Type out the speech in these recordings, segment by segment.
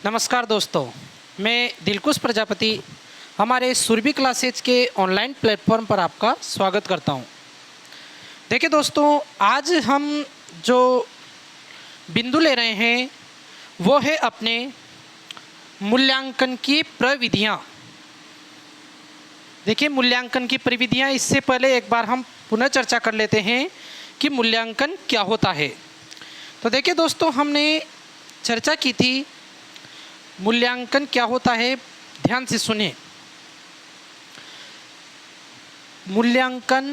नमस्कार दोस्तों, मैं दिलकुश प्रजापति हमारे सुरभि क्लासेज के ऑनलाइन प्लेटफॉर्म पर आपका स्वागत करता हूं। देखिए दोस्तों, आज हम जो बिंदु ले रहे हैं वो है अपने मूल्यांकन की प्रविधियां। देखिए, मूल्यांकन की प्रविधियां, इससे पहले एक बार हम पुनः चर्चा कर लेते हैं कि मूल्यांकन क्या होता है। तो देखिए दोस्तों, हमने चर्चा की थी मूल्यांकन क्या होता है। ध्यान से सुनिए। मूल्यांकन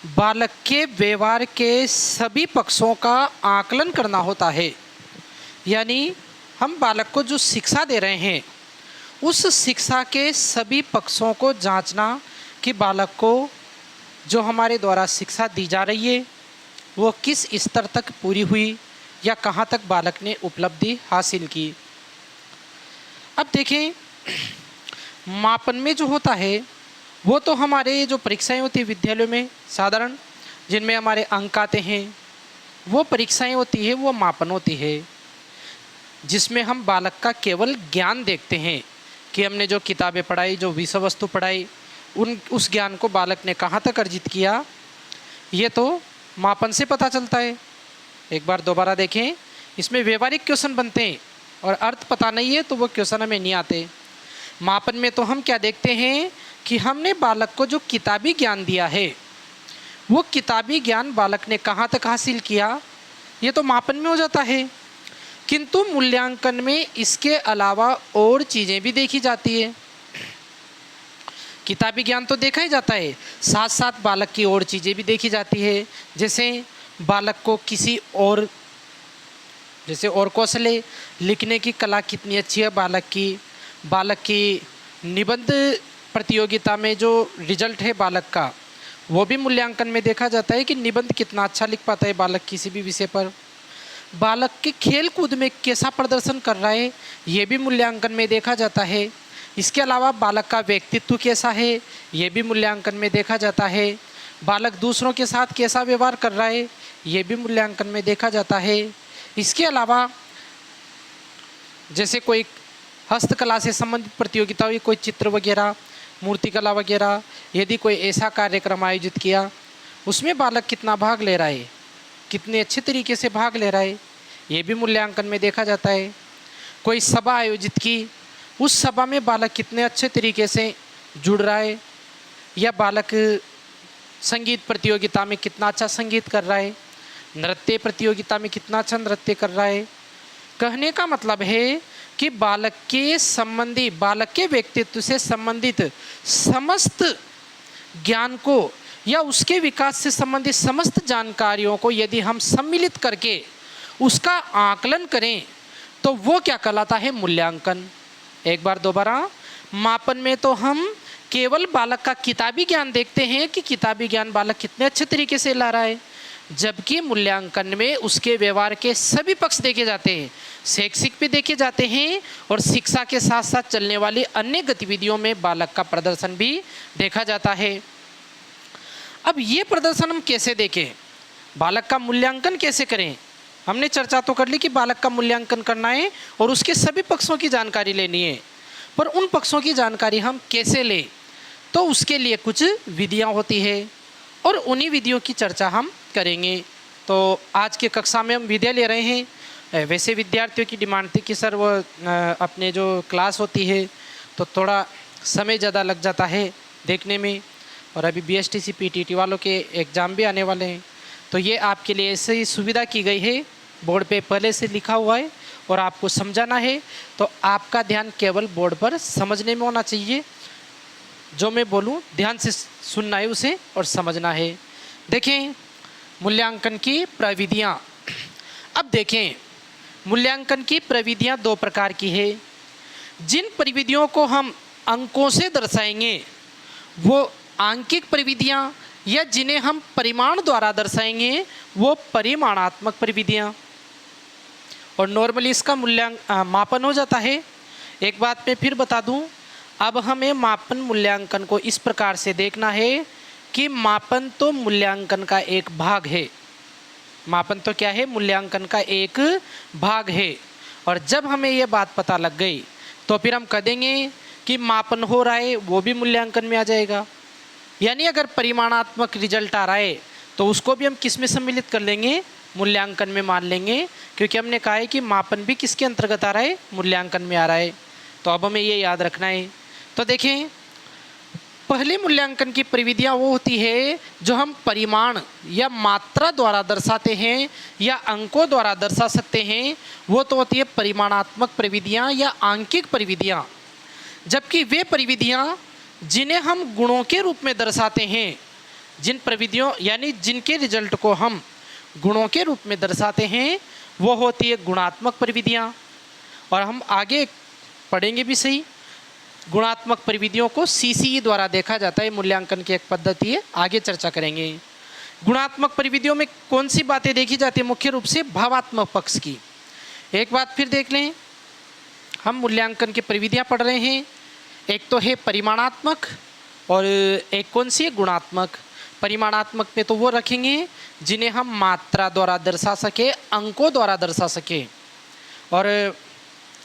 बालक के व्यवहार के सभी पक्षों का आकलन करना होता है। यानी हम बालक को जो शिक्षा दे रहे हैं उस शिक्षा के सभी पक्षों को जांचना कि बालक को जो हमारे द्वारा शिक्षा दी जा रही है वो किस स्तर तक पूरी हुई या कहाँ तक बालक ने उपलब्धि हासिल की। अब देखें, मापन में जो होता है वो तो हमारे जो परीक्षाएं होती है विद्यालयों में साधारण, जिनमें हमारे अंक आते हैं, वो परीक्षाएं होती है, वो मापन होती है जिसमें हम बालक का केवल ज्ञान देखते हैं कि हमने जो किताबें पढ़ाई, जो विषय वस्तु पढ़ाई, उस ज्ञान को बालक ने कहाँ तक अर्जित किया, ये तो मापन से पता चलता है। एक बार दोबारा देखें, इसमें व्यवहारिक क्वेश्चन बनते हैं और अर्थ पता नहीं है तो वो क्वेश्चन हमें नहीं आते। मापन में तो हम क्या देखते हैं कि हमने बालक को जो किताबी ज्ञान दिया है वो किताबी ज्ञान बालक ने कहाँ तक हासिल किया, ये तो मापन में हो जाता है। किंतु मूल्यांकन में इसके अलावा और चीज़ें भी देखी जाती है। किताबी ज्ञान तो देखा ही जाता है, साथ साथ बालक की और चीज़ें भी देखी जाती है। जैसे बालक को किसी और कौशल, लिखने की कला कितनी अच्छी है बालक की निबंध प्रतियोगिता में जो रिजल्ट है बालक का, वो भी मूल्यांकन में देखा जाता है कि निबंध कितना अच्छा लिख पाता है बालक किसी भी विषय पर। बालक के खेल कूद में कैसा प्रदर्शन कर रहा है, ये भी मूल्यांकन में देखा जाता है। इसके अलावा बालक का व्यक्तित्व कैसा है, ये भी मूल्यांकन में देखा जाता है। बालक दूसरों के साथ कैसा व्यवहार कर रहा है, ये भी मूल्यांकन में देखा जाता है। इसके अलावा जैसे कोई हस्तकला से संबंधित प्रतियोगिता हुई, कोई चित्र वगैरह, मूर्तिकला वगैरह, यदि कोई ऐसा कार्यक्रम आयोजित किया, उसमें बालक कितना भाग ले रहा है, कितने अच्छे तरीके से भाग ले रहा है, ये भी मूल्यांकन में देखा जाता है। कोई सभा आयोजित की, उस सभा में बालक कितने अच्छे तरीके से जुड़ रहा है, या बालक संगीत प्रतियोगिता में कितना अच्छा संगीत कर रहा है, नृत्य प्रतियोगिता में कितना अच्छा नृत्य कर रहा है। कहने का मतलब है कि बालक के व्यक्तित्व से संबंधित समस्त ज्ञान को या उसके विकास से संबंधित समस्त जानकारियों को यदि हम सम्मिलित करके उसका आकलन करें तो वो क्या कहलाता है, मूल्यांकन। एक बार दोबारा, मापन में तो हम केवल बालक का किताबी ज्ञान देखते हैं कि किताबी ज्ञान बालक कितने अच्छे तरीके से ला रहा है, जबकि मूल्यांकन में उसके व्यवहार के सभी पक्ष देखे जाते हैं, शैक्षिक भी देखे जाते हैं और शिक्षा के साथ साथ चलने वाली अन्य गतिविधियों में बालक का प्रदर्शन भी देखा जाता है। अब ये प्रदर्शन हम कैसे देखें, बालक का मूल्यांकन कैसे करें? हमने चर्चा तो कर ली कि बालक का मूल्यांकन करना है और उसके सभी पक्षों की जानकारी लेनी है, पर उन पक्षों की जानकारी हम कैसे लें, तो उसके लिए कुछ विधियाँ होती है और उन्हीं विधियों की चर्चा हम करेंगे। तो आज के कक्षा में हम विधियाँ ले रहे हैं। वैसे विद्यार्थियों की डिमांड थी कि सर वो अपने जो क्लास होती है तो थोड़ा समय ज़्यादा लग जाता है देखने में, और अभी BSTC PTT वालों के एग्ज़ाम भी आने वाले हैं, तो ये आपके लिए ऐसे ही सुविधा की गई है, बोर्ड पे पहले से लिखा हुआ है और आपको समझाना है, तो आपका ध्यान केवल बोर्ड पर समझने में होना चाहिए। जो मैं बोलूँ ध्यान से सुनना है उसे और समझना है। देखें, मूल्यांकन की प्रविधियाँ। अब देखें, मूल्यांकन की प्रविधियाँ दो प्रकार की है। जिन प्रविधियों को हम अंकों से दर्शाएंगे वो आंकिक प्रविधियाँ, या जिन्हें हम परिमाण द्वारा दर्शाएंगे वो परिमाणात्मक प्रविधियाँ। और नॉर्मली इसका मापन हो जाता है। एक बात मैं फिर बता दूं, अब हमें मापन मूल्यांकन को इस प्रकार से देखना है कि मापन तो मूल्यांकन का एक भाग है। मापन तो क्या है, मूल्यांकन का एक भाग है। और जब हमें ये बात पता लग गई तो फिर हम कह देंगे कि मापन हो रहा है, वो भी मूल्यांकन में आ जाएगा। यानी अगर परिमाणात्मक रिजल्ट आ रहा है तो उसको भी हम किस में सम्मिलित कर लेंगे, मूल्यांकन में मान लेंगे, क्योंकि हमने कहा है कि मापन भी किसके अंतर्गत आ रहा है, मूल्यांकन में आ रहा है। तो अब हमें ये याद रखना है। तो देखें, पहले मूल्यांकन की प्रविधियाँ वो होती है जो हम परिमाण या मात्रा द्वारा दर्शाते हैं या अंकों द्वारा दर्शा सकते हैं, वो तो होती है परिमाणात्मक प्रविधियाँ या आंकिक प्रविधियाँ। जबकि वे प्रविधियाँ जिन्हें हम गुणों के रूप में दर्शाते हैं, जिन प्रविधियों यानी जिनके रिजल्ट को हम गुणों के रूप में दर्शाते हैं, वो होती है गुणात्मक प्रविधियाँ। और हम आगे पढ़ेंगे भी सही, गुणात्मक प्रविधियों को सीसीई द्वारा देखा जाता है, मूल्यांकन की एक पद्धति है, आगे चर्चा करेंगे। गुणात्मक प्रविधियों में कौन सी बातें देखी जाती है, मुख्य रूप से भावात्मक पक्ष की। एक बात फिर देख लें, हम मूल्यांकन की प्रविधियाँ पढ़ रहे हैं, एक तो है परिमाणात्मक और एक कौन सी है, गुणात्मक। परिमाणात्मक में तो वो रखेंगे जिन्हें हम मात्रा द्वारा दर्शा सके, अंकों द्वारा दर्शा सके। और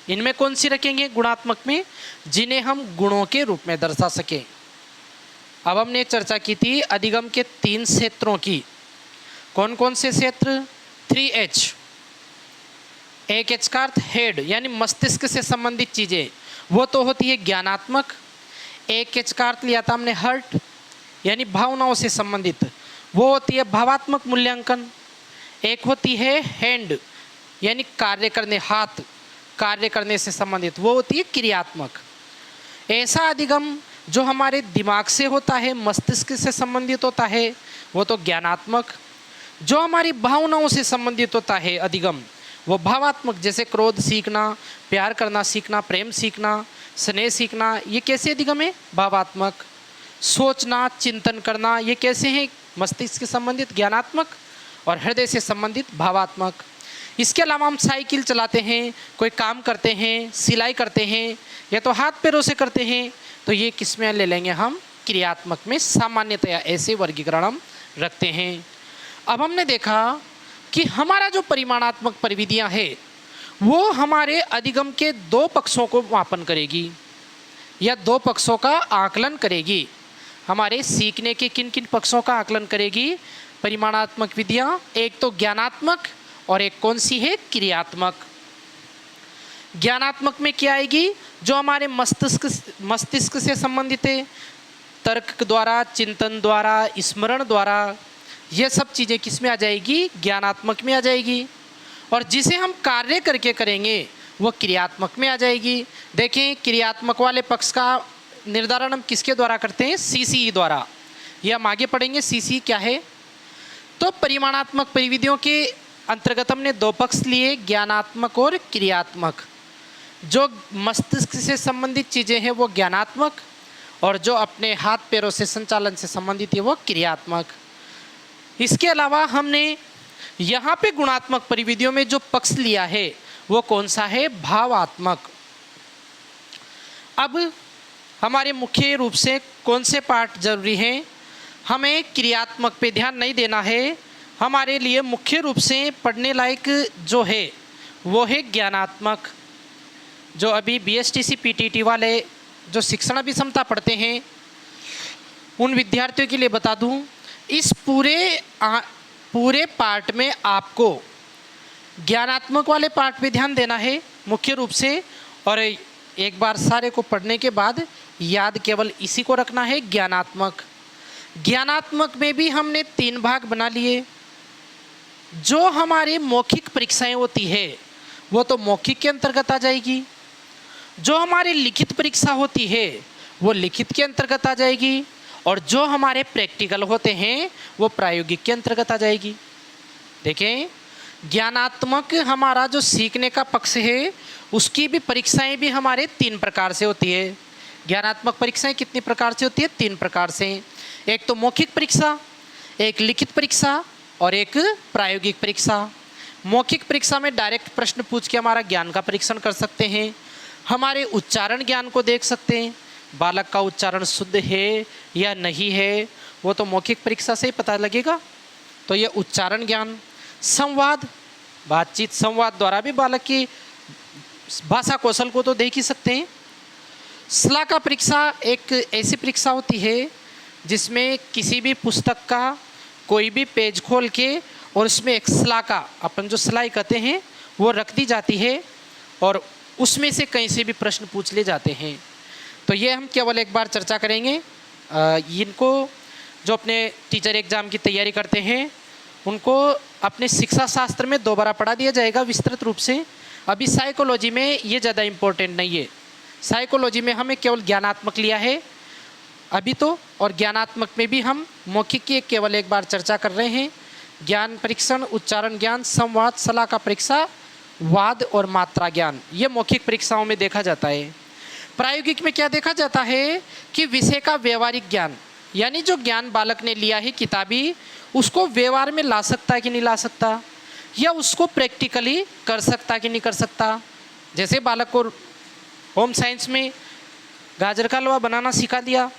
इनमें कौन सी रखेंगे, गुणात्मक में, जिन्हें हम गुणों के रूप में दर्शा सके। अब हमने चर्चा की थी अधिगम के 3 क्षेत्रों की। कौन कौन से क्षेत्र, 3H। एक H का अर्थ हेड, यानी मस्तिष्क से संबंधित चीज़ें, वो तो होती है ज्ञानात्मक। एक H का अर्थ लिया था हमने हर्ट, यानी भावनाओं से संबंधित, वो होती है भावात्मक मूल्यांकन। एक होती है हैंड, यानी कार्य करने, हाथ कार्य करने से संबंधित, वो होती है क्रियात्मक। ऐसा अधिगम जो हमारे दिमाग से होता है, मस्तिष्क से संबंधित होता है, वो तो ज्ञानात्मक। जो हमारी भावनाओं से संबंधित होता है अधिगम, वो भावात्मक, जैसे क्रोध सीखना, प्यार करना सीखना, प्रेम सीखना, स्नेह सीखना, ये कैसे अधिगम है, भावात्मक। सोचना, चिंतन करना, ये कैसे हैं, मस्तिष्क से संबंधित ज्ञानात्मक, और हृदय से संबंधित भावात्मक। इसके अलावा हम साइकिल चलाते हैं, कोई काम करते हैं, सिलाई करते हैं, या तो हाथ पैरों से करते हैं, तो ये किस में ले लेंगे हम, क्रियात्मक में। सामान्यतया ऐसे वर्गीकरण हम रखते हैं। अब हमने देखा कि हमारा जो परिमाणात्मक प्रविधियाँ है वो हमारे अधिगम के 2 पक्षों को मापन करेगी या 2 पक्षों का आकलन करेगी। हमारे सीखने के किन किन पक्षों का आकलन करेगी परिमाणात्मक विधियाँ, एक तो ज्ञानात्मक और एक कौन सी है, क्रियात्मक। ज्ञानात्मक में क्या आएगी, जो हमारे मस्तिष्क से संबंधित है, तर्क द्वारा, चिंतन द्वारा, स्मरण द्वारा, ये सब चीज़ें किस में आ जाएगी, ज्ञानात्मक में आ जाएगी। और जिसे हम कार्य करके करेंगे वो क्रियात्मक में आ जाएगी। देखें, क्रियात्मक वाले पक्ष का निर्धारण हम किसके द्वारा करते हैं, सीसीई द्वारा। ये हम आगे पढ़ेंगे सीसीई क्या है। तो परिमाणात्मक प्रविधियों के अंतर्गत हमने 2 पक्ष लिए, ज्ञानात्मक और क्रियात्मक। जो मस्तिष्क से संबंधित चीज़ें हैं वो ज्ञानात्मक, और जो अपने हाथ पैरों से संचालन से संबंधित है वो क्रियात्मक। इसके अलावा हमने यहाँ पे गुणात्मक प्रविधियों में जो पक्ष लिया है वो कौन सा है, भावात्मक। अब हमारे मुख्य रूप से कौन से पार्ट जरूरी हैं, हमें क्रियात्मक पे ध्यान नहीं देना है। हमारे लिए मुख्य रूप से पढ़ने लायक जो है वो है ज्ञानात्मक। जो अभी BSTC PTT वाले जो शिक्षण अभिक्षमता पढ़ते हैं उन विद्यार्थियों के लिए बता दूं, इस पूरे पार्ट में आपको ज्ञानात्मक वाले पार्ट पे ध्यान देना है मुख्य रूप से। और एक बार सारे को पढ़ने के बाद याद केवल इसी को रखना है, ज्ञानात्मक। ज्ञानात्मक में भी हमने 3 भाग बना लिए। जो हमारी मौखिक परीक्षाएं होती है वो तो मौखिक के अंतर्गत आ जाएगी। जो हमारी लिखित परीक्षा होती है वो लिखित के अंतर्गत आ जाएगी, और जो हमारे प्रैक्टिकल होते हैं वो प्रायोगिक के अंतर्गत आ जाएगी। देखें, ज्ञानात्मक हमारा जो सीखने का पक्ष है उसकी भी परीक्षाएं भी हमारे 3 प्रकार से होती है। ज्ञानात्मक परीक्षाएं कितनी प्रकार से होती है, 3 प्रकार से। एक तो मौखिक परीक्षा, एक लिखित परीक्षा और एक प्रायोगिक परीक्षा। मौखिक परीक्षा में डायरेक्ट प्रश्न पूछ के हमारा ज्ञान का परीक्षण कर सकते हैं, हमारे उच्चारण ज्ञान को देख सकते हैं, बालक का उच्चारण शुद्ध है या नहीं है वो तो मौखिक परीक्षा से ही पता लगेगा। तो ये उच्चारण ज्ञान। संवाद, बातचीत, संवाद द्वारा भी बालक की भाषा कौशल को तो देख ही सकते हैं। शलाका परीक्षा एक ऐसी परीक्षा होती है जिसमें किसी भी पुस्तक का कोई भी पेज खोल के और उसमें एक शलाका, अपन जो सिलाई कहते हैं, वो रख दी जाती है और उसमें से कहीं से भी प्रश्न पूछ ले जाते हैं। तो ये हम केवल एक बार चर्चा करेंगे। इनको जो अपने टीचर एग्ज़ाम की तैयारी करते हैं उनको अपने शिक्षा शास्त्र में दोबारा पढ़ा दिया जाएगा विस्तृत रूप से। अभी साइकोलॉजी में ये ज़्यादा इम्पोर्टेंट नहीं है। साइकोलॉजी में हमें केवल ज्ञानात्मक लिया है अभी तो, और ज्ञानात्मक में भी हम मौखिक की केवल एक बार चर्चा कर रहे हैं। ज्ञान परीक्षण, उच्चारण ज्ञान, संवाद, शलाका परीक्षा, वाद और मात्रा ज्ञान, ये मौखिक परीक्षाओं में देखा जाता है। प्रायोगिक में क्या देखा जाता है कि विषय का व्यवहारिक ज्ञान, यानी जो ज्ञान बालक ने लिया है किताबी, उसको व्यवहार में ला सकता है कि नहीं ला सकता, या उसको प्रैक्टिकली कर सकता कि नहीं कर सकता। जैसे बालक को होम साइंस में गाजर का हलवा बनाना सिखा दिया,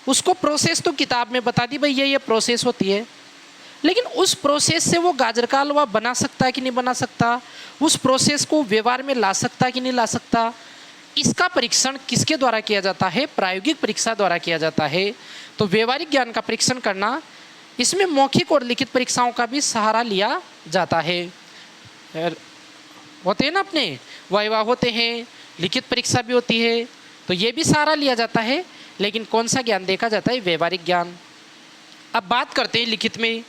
उसको प्रोसेस तो किताब में बता दी, भाई ये प्रोसेस होती है, लेकिन उस प्रोसेस से वो गाजर का हलवा बना सकता है कि नहीं बना सकता, उस प्रोसेस को व्यवहार में ला सकता है कि नहीं ला सकता, इसका परीक्षण किसके द्वारा किया जाता है? प्रायोगिक परीक्षा द्वारा किया जाता है। तो व्यवहारिक ज्ञान का परीक्षण करना, इसमें मौखिक और लिखित परीक्षाओं का भी सहारा लिया जाता है। होते हैं ना अपने वाइवा होते हैं, लिखित परीक्षा भी होती है, तो ये भी सहारा लिया जाता है, लेकिन कौन सा ज्ञान देखा जाता है? व्यवहारिक ज्ञान। अब बात करते हैं लिखित में।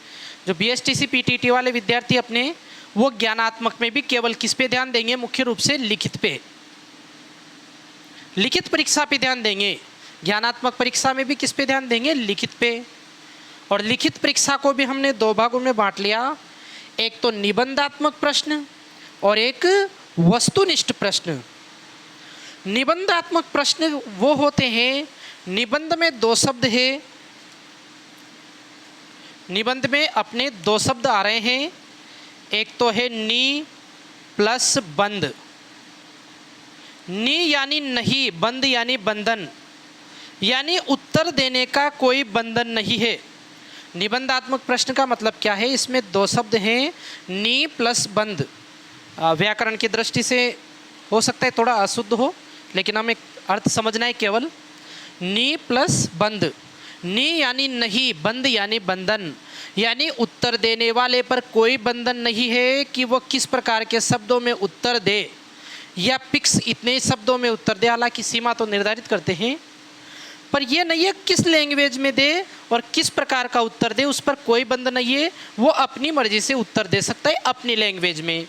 जो BSTC PTT वाले विद्यार्थी अपने, वो ज्ञानात्मक में भी केवल किस पे ध्यान देंगे? मुख्य रूप से लिखित पे, लिखित परीक्षा पे ध्यान देंगे। ज्ञानात्मक परीक्षा में भी किस पे ध्यान देंगे? लिखित पे। और लिखित परीक्षा को भी हमने दो भागों में बांट लिया, एक तो निबंधात्मक प्रश्न और एक वस्तुनिष्ठ प्रश्न। निबंधात्मक प्रश्न वो होते हैं, निबंध में दो शब्द है, निबंध में अपने दो शब्द आ रहे हैं, एक तो है नी प्लस बंध। नी यानी नहीं, बंध यानी बंधन, यानी उत्तर देने का कोई बंधन नहीं है। निबंधात्मक प्रश्न का मतलब क्या है? इसमें दो शब्द हैं, नी प्लस बंध। व्याकरण की दृष्टि से हो सकता है थोड़ा अशुद्ध हो, लेकिन हमें अर्थ समझना है केवल। नी प्लस बंध, नी यानी नहीं, बंध यानी बंधन, यानी उत्तर देने वाले पर कोई बंधन नहीं है कि वो किस प्रकार के शब्दों में उत्तर दे, या फिक्स इतने शब्दों में उत्तर दे। हालांकि सीमा तो निर्धारित करते हैं, पर यह नहीं है किस लैंग्वेज में दे और किस प्रकार का उत्तर दे, उस पर कोई बंधन नहीं है। वो अपनी मर्जी से उत्तर दे सकता है अपनी लैंग्वेज में।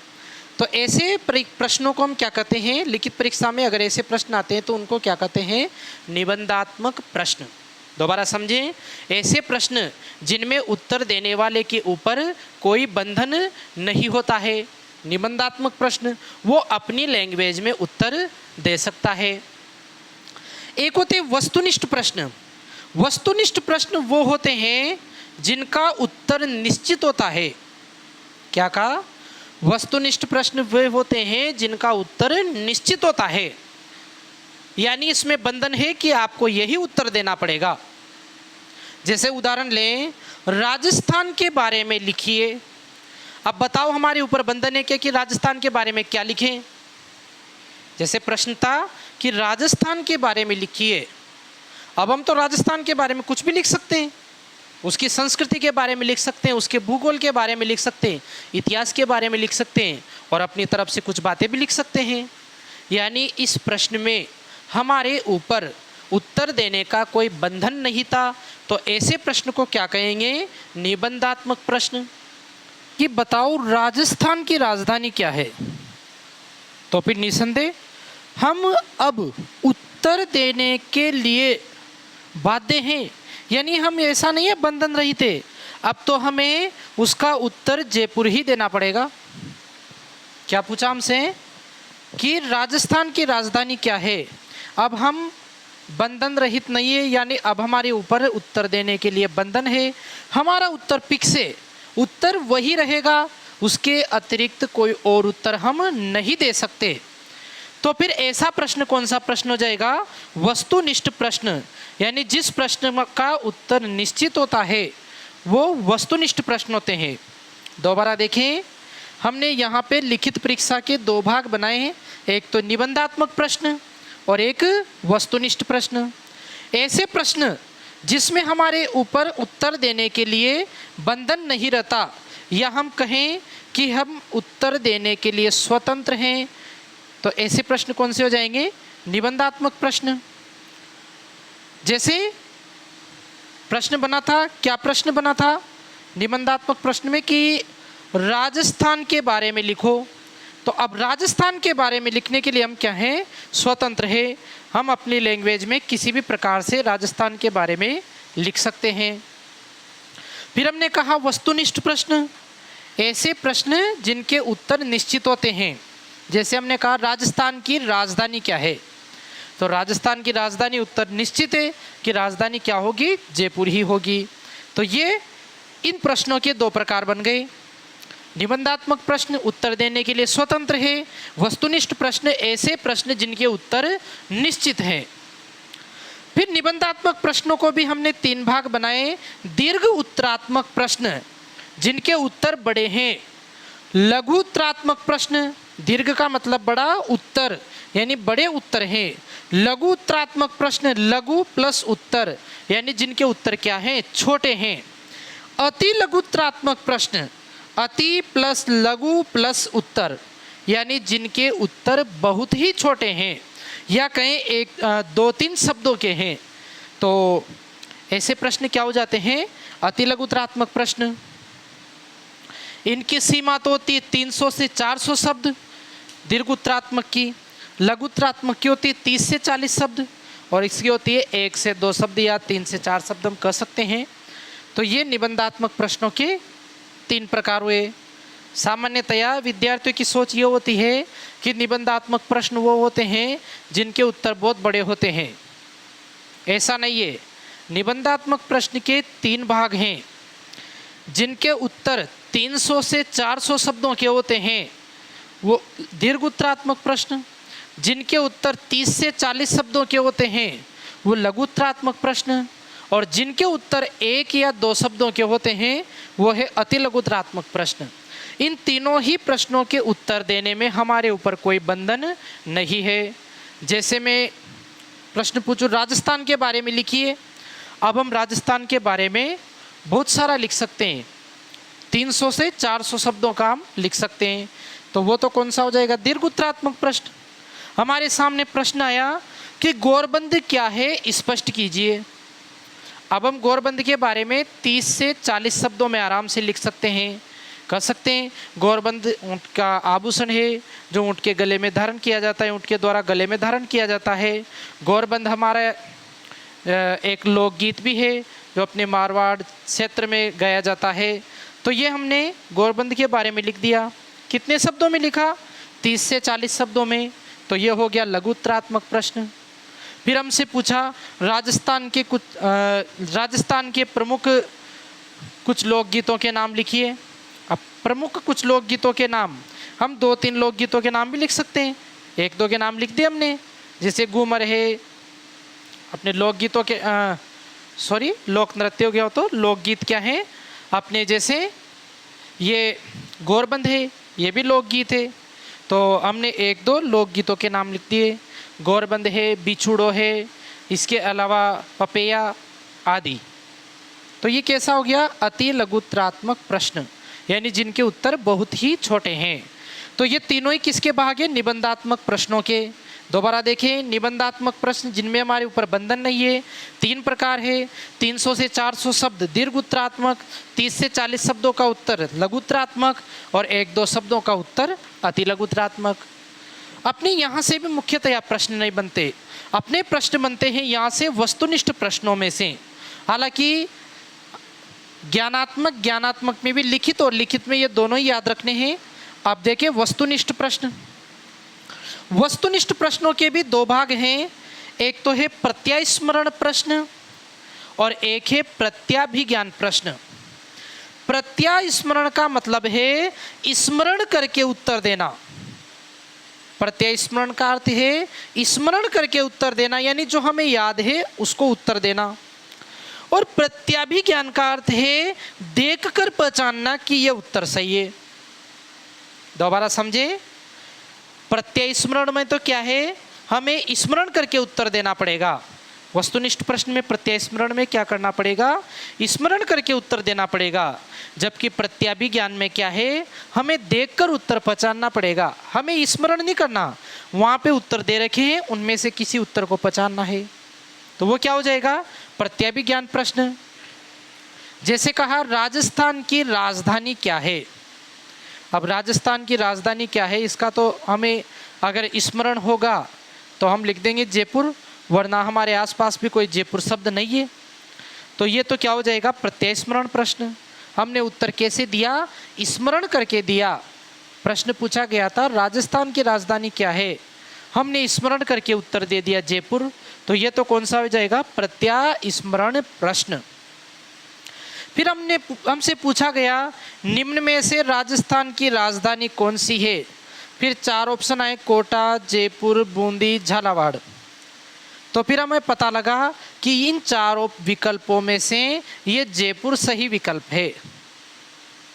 तो ऐसे प्रश्नों को हम क्या कहते हैं? लिखित परीक्षा में अगर ऐसे प्रश्न आते हैं तो उनको क्या कहते हैं? निबंधात्मक प्रश्न। दोबारा समझें, ऐसे प्रश्न जिनमें उत्तर देने वाले के ऊपर कोई बंधन नहीं होता है, निबंधात्मक प्रश्न, वो अपनी लैंग्वेज में उत्तर दे सकता है। एक होते वस्तुनिष्ठ प्रश्न। वस्तुनिष्ठ प्रश्न वो होते हैं जिनका उत्तर निश्चित होता है। क्या कहा? वस्तुनिष्ठ प्रश्न वे होते हैं जिनका उत्तर निश्चित होता है, यानी इसमें बंधन है कि आपको यही उत्तर देना पड़ेगा। जैसे उदाहरण लें, राजस्थान के बारे में लिखिए। अब बताओ हमारे ऊपर बंधन है क्या कि राजस्थान के बारे में क्या लिखें? जैसे प्रश्न था कि राजस्थान के बारे में लिखिए। अब हम तो राजस्थान के बारे में कुछ भी लिख सकते हैं, उसकी संस्कृति के बारे में लिख सकते हैं, उसके भूगोल के बारे में लिख सकते हैं, इतिहास के बारे में लिख सकते हैं, और अपनी तरफ से कुछ बातें भी लिख सकते हैं। यानी इस प्रश्न में हमारे ऊपर उत्तर देने का कोई बंधन नहीं था। तो ऐसे प्रश्न को क्या कहेंगे? निबंधात्मक प्रश्न। कि बताओ राजस्थान की राजधानी क्या है? तो फिर निसंदेह हम अब उत्तर देने के लिए बाध्य हैं, यानी हम ऐसा नहीं है बंधन रहित थे, अब तो हमें उसका उत्तर जयपुर ही देना पड़ेगा। क्या पूछा हमसे कि राजस्थान की राजधानी क्या है? अब हम बंधन रहित नहीं है, यानी अब हमारे ऊपर उत्तर देने के लिए बंधन है। हमारा उत्तर फिक्स है, उत्तर वही रहेगा, उसके अतिरिक्त कोई और उत्तर हम नहीं दे सकते। तो फिर ऐसा प्रश्न कौन सा प्रश्न हो जाएगा? वस्तुनिष्ठ प्रश्न, यानी जिस प्रश्न का उत्तर निश्चित होता है वो वस्तुनिष्ठ प्रश्न होते हैं। दोबारा देखें, हमने यहाँ पे लिखित परीक्षा के 2 भाग बनाए हैं, एक तो निबंधात्मक प्रश्न और एक वस्तुनिष्ठ प्रश्न। ऐसे प्रश्न जिसमें हमारे ऊपर उत्तर देने के लिए बंधन नहीं रहता, या हम कहें कि हम उत्तर देने के लिए स्वतंत्र हैं, तो ऐसे प्रश्न कौन से हो जाएंगे? निबंधात्मक प्रश्न। जैसे प्रश्न बना था, क्या प्रश्न बना था निबंधात्मक प्रश्न में कि राजस्थान के बारे में लिखो। तो अब राजस्थान के बारे में लिखने के लिए हम क्या हैं? स्वतंत्र है। हम अपनी लैंग्वेज में किसी भी प्रकार से राजस्थान के बारे में लिख सकते हैं। फिर हमने कहा वस्तुनिष्ठ प्रश्न, ऐसे प्रश्न जिनके उत्तर निश्चित होते हैं। जैसे हमने कहा राजस्थान की राजधानी क्या है, तो राजस्थान की राजधानी उत्तर निश्चित है कि राजधानी क्या होगी? जयपुर ही होगी। तो ये इन प्रश्नों के 2 प्रकार बन गए। निबंधात्मक प्रश्न उत्तर देने के लिए स्वतंत्र है, वस्तुनिष्ठ प्रश्न ऐसे प्रश्न जिनके उत्तर निश्चित हैं। फिर निबंधात्मक प्रश्नों को भी हमने 3 भाग बनाए। दीर्घ उत्तरात्मक प्रश्न जिनके उत्तर बड़े हैं, लघु उत्तरात्मक प्रश्न, दीर्घ का मतलब बड़ा, उत्तर यानी बड़े उत्तर हैं। लघु उत्तरात्मक प्रश्न, लघु प्लस उत्तर यानी जिनके उत्तर क्या हैं? छोटे हैं। अति लघु उत्तरात्मक प्रश्न, अति प्लस लघु प्लस उत्तर यानी जिनके उत्तर बहुत ही छोटे हैं, या कहें 2-3 शब्दों के हैं, तो ऐसे प्रश्न क्या हो जाते हैं? अति लघु उत्तरात्मक प्रश्न। इनकी सीमा तो होती है 300 से 400 शब्द दीर्घ उत्तरात्मक की, लघु उत्तरात्मक की होती है 30 से 40 शब्द, और इसकी होती है 1 से 2 शब्द या 3 से 4 शब्द हम कह सकते हैं। तो ये निबंधात्मक प्रश्नों के 3 प्रकार हुए। सामान्यतया विद्यार्थियों की सोच ये होती है कि निबंधात्मक प्रश्न वो होते हैं जिनके उत्तर बहुत बड़े होते हैं। ऐसा नहीं है। निबंधात्मक प्रश्न के 3 भाग हैं। जिनके उत्तर 300 से 400 शब्दों के होते हैं वो दीर्घ उत्तरात्मक प्रश्न, जिनके उत्तर 30 से 40 शब्दों के होते हैं वो लघु उत्तरात्मक प्रश्न, और जिनके उत्तर 1 या 2 शब्दों के होते हैं वो है अति लघु उत्तरात्मक प्रश्न। इन तीनों ही प्रश्नों के उत्तर देने में हमारे ऊपर कोई बंधन नहीं है। जैसे मैं प्रश्न पूछूं राजस्थान के बारे में लिखिए, अब हम राजस्थान के बारे में बहुत सारा लिख सकते हैं, 300 से 400 शब्दों का हम लिख सकते हैं। तो वो तो कौन सा हो जाएगा? दीर्घ उत्तरात्मक प्रश्न। हमारे सामने प्रश्न आया कि गोरबंद क्या है, स्पष्ट कीजिए। अब हम गोरबंद के बारे में 30 से 40 शब्दों में आराम से लिख सकते हैं, कह सकते हैं गोरबंद ऊँट का आभूषण है जो ऊँट के गले में धारण किया जाता है, ऊँट के द्वारा गले में धारण किया जाता है। गोरबंद हमारा एक लोकगीत भी है जो अपने मारवाड़ क्षेत्र में गाया जाता है। तो ये हमने गोरबंद के बारे में लिख दिया। कितने शब्दों में लिखा? 30 से 40 शब्दों में। तो ये हो गया लघु उत्तरात्मक प्रश्न। फिर हमसे पूछा राजस्थान के प्रमुख कुछ लोकगीतों के नाम लिखिए। अब प्रमुख कुछ लोकगीतों के नाम, हम 2-3 लोकगीतों के नाम भी लिख सकते हैं, 1-2 के नाम लिख दिए हमने। जैसे घूमर है, अपने लोकगीतों के लोक नृत्य हो गया, तो लोकगीत क्या है अपने, जैसे ये गोरबंद है, ये भी लोकगीत है। तो हमने 1-2 लोकगीतों के नाम लिख दिए। गोरबंद है, बिछुड़ो है, इसके अलावा पपैया आदि। तो ये कैसा हो गया? अति लघु उत्तरात्मक प्रश्न, यानी जिनके उत्तर बहुत ही छोटे हैं। तो ये तीनों ही किसके भाग हैं? निबंधात्मक प्रश्नों के। दोबारा देखें, निबंधात्मक प्रश्न जिनमें हमारे ऊपर बंधन नहीं है, 3 प्रकार है। 300 से 400 शब्द दीर्घ उत्तरात्मक, 30 से 40 शब्दों का उत्तर लघु उत्तरात्मक, और 1-2 शब्दों का उत्तर अति लघु उत्तरात्मक। अपने यहाँ से भी मुख्यतया प्रश्न नहीं बनते, अपने प्रश्न बनते हैं यहाँ से वस्तुनिष्ठ प्रश्नों में से। हालांकि ज्ञानात्मक में भी लिखित और लिखित में ये दोनों ही याद रखने हैं। आप देखिए वस्तुनिष्ठ प्रश्न, वस्तुनिष्ठ प्रश्नों के भी 2 भाग हैं। एक तो है प्रत्यास्मरण प्रश्न और एक है प्रत्याभिज्ञान प्रश्न। प्रत्यास्मरण का मतलब है स्मरण करके उत्तर देना। प्रत्यास्मरण का अर्थ है स्मरण करके उत्तर देना, यानी जो हमें याद है उसको उत्तर देना। और प्रत्याभिज्ञान का अर्थ है देखकर पहचानना कि यह उत्तर सही है। दोबारा समझे, प्रत्यय स्मरण में तो क्या है, हमें स्मरण करके उत्तर देना पड़ेगा। वस्तुनिष्ठ प्रश्न में प्रत्यय स्मरण में क्या करना पड़ेगा, स्मरण करके उत्तर देना पड़ेगा। जबकि प्रत्याभिज्ञान में क्या है, हमें देखकर उत्तर पहचानना पड़ेगा, हमें स्मरण नहीं करना। वहाँ पे उत्तर दे रखे हैं, उनमें से किसी उत्तर को पहचानना है, तो वो क्या हो जाएगा, प्रत्याभिज्ञान प्रश्न। जैसे कहा राजस्थान की राजधानी क्या है। अब राजस्थान की राजधानी क्या है, इसका तो हमें अगर स्मरण होगा तो हम लिख देंगे जयपुर, वरना हमारे आसपास भी कोई जयपुर शब्द नहीं है। तो ये तो क्या हो जाएगा, प्रत्यय स्मरण प्रश्न। हमने उत्तर कैसे दिया, स्मरण करके दिया। प्रश्न पूछा गया था राजस्थान की राजधानी क्या है, हमने स्मरण करके उत्तर दे दिया जयपुर, तो ये तो कौन सा हो जाएगा, प्रत्यय स्मरण प्रश्न। फिर हमसे पूछा गया निम्न में से राजस्थान की राजधानी कौन सी है। फिर 4 ऑप्शन आए, कोटा, जयपुर, बूंदी, झालावाड़। तो फिर हमें पता लगा कि इन 4 विकल्पों में से ये जयपुर सही विकल्प है।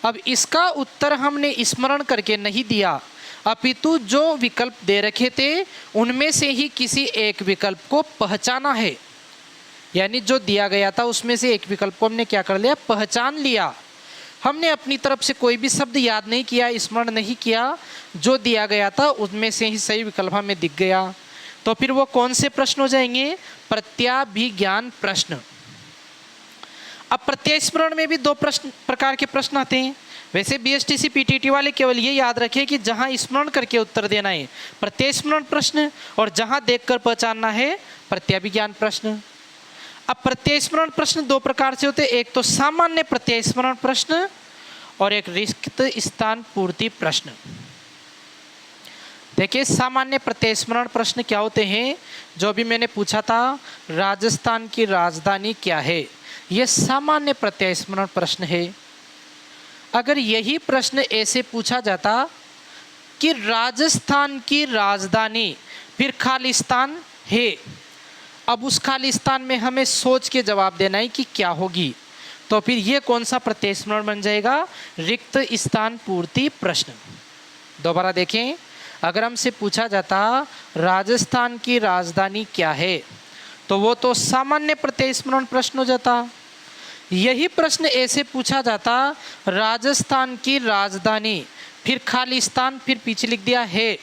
अब इसका उत्तर हमने स्मरण करके नहीं दिया, अपितु जो विकल्प दे रखे थे उनमें से ही किसी एक विकल्प को पहचाना है। यानी जो दिया गया था उसमें से एक विकल्प को हमने क्या कर लिया, पहचान लिया। हमने अपनी तरफ से कोई भी शब्द याद नहीं किया, स्मरण नहीं किया, जो दिया गया था उसमें से ही सही विकल्प हमें दिख गया। तो फिर वो कौन से प्रश्न हो जाएंगे, प्रत्याभिज्ञान प्रश्न। अब प्रत्यय स्मरण में भी 2 प्रकार के प्रश्न आते हैं। वैसे बीएसटीसी पीटीटी वाले केवल ये याद रखें कि जहां स्मरण करके उत्तर देना है प्रत्यय स्मरण प्रश्न, और जहां देखकर पहचानना है प्रत्याभिज्ञान प्रश्न। अब प्रत्यय स्मरण प्रश्न 2 प्रकार से होते हैं, एक तो सामान्य प्रत्यय स्मरण प्रश्न और एक रिक्त स्थान पूर्ति प्रश्न। देखिए सामान्य प्रत्यय स्मरण प्रश्न क्या होते हैं, जो भी मैंने पूछा था राजस्थान की राजधानी क्या है, यह सामान्य प्रत्यय स्मरण प्रश्न है। अगर यही प्रश्न ऐसे पूछा जाता कि राजस्थान की राजधानी फिर खालिस्तान है, अब उस खालिस्तान में हमें सोच के जवाब देना है कि क्या होगी, तो फिर ये कौन सा प्रत्यय स्मरण बन जाएगा, रिक्त स्थान पूर्ति प्रश्न। दोबारा देखें, अगर हमसे पूछा जाता राजस्थान की राजधानी क्या है, तो वो तो सामान्य प्रत्यय स्मरण प्रश्न हो जाता। यही प्रश्न ऐसे पूछा जाता राजस्थान की राजधानी फिर खालिस्तान, फिर पीछे लिख दिया है,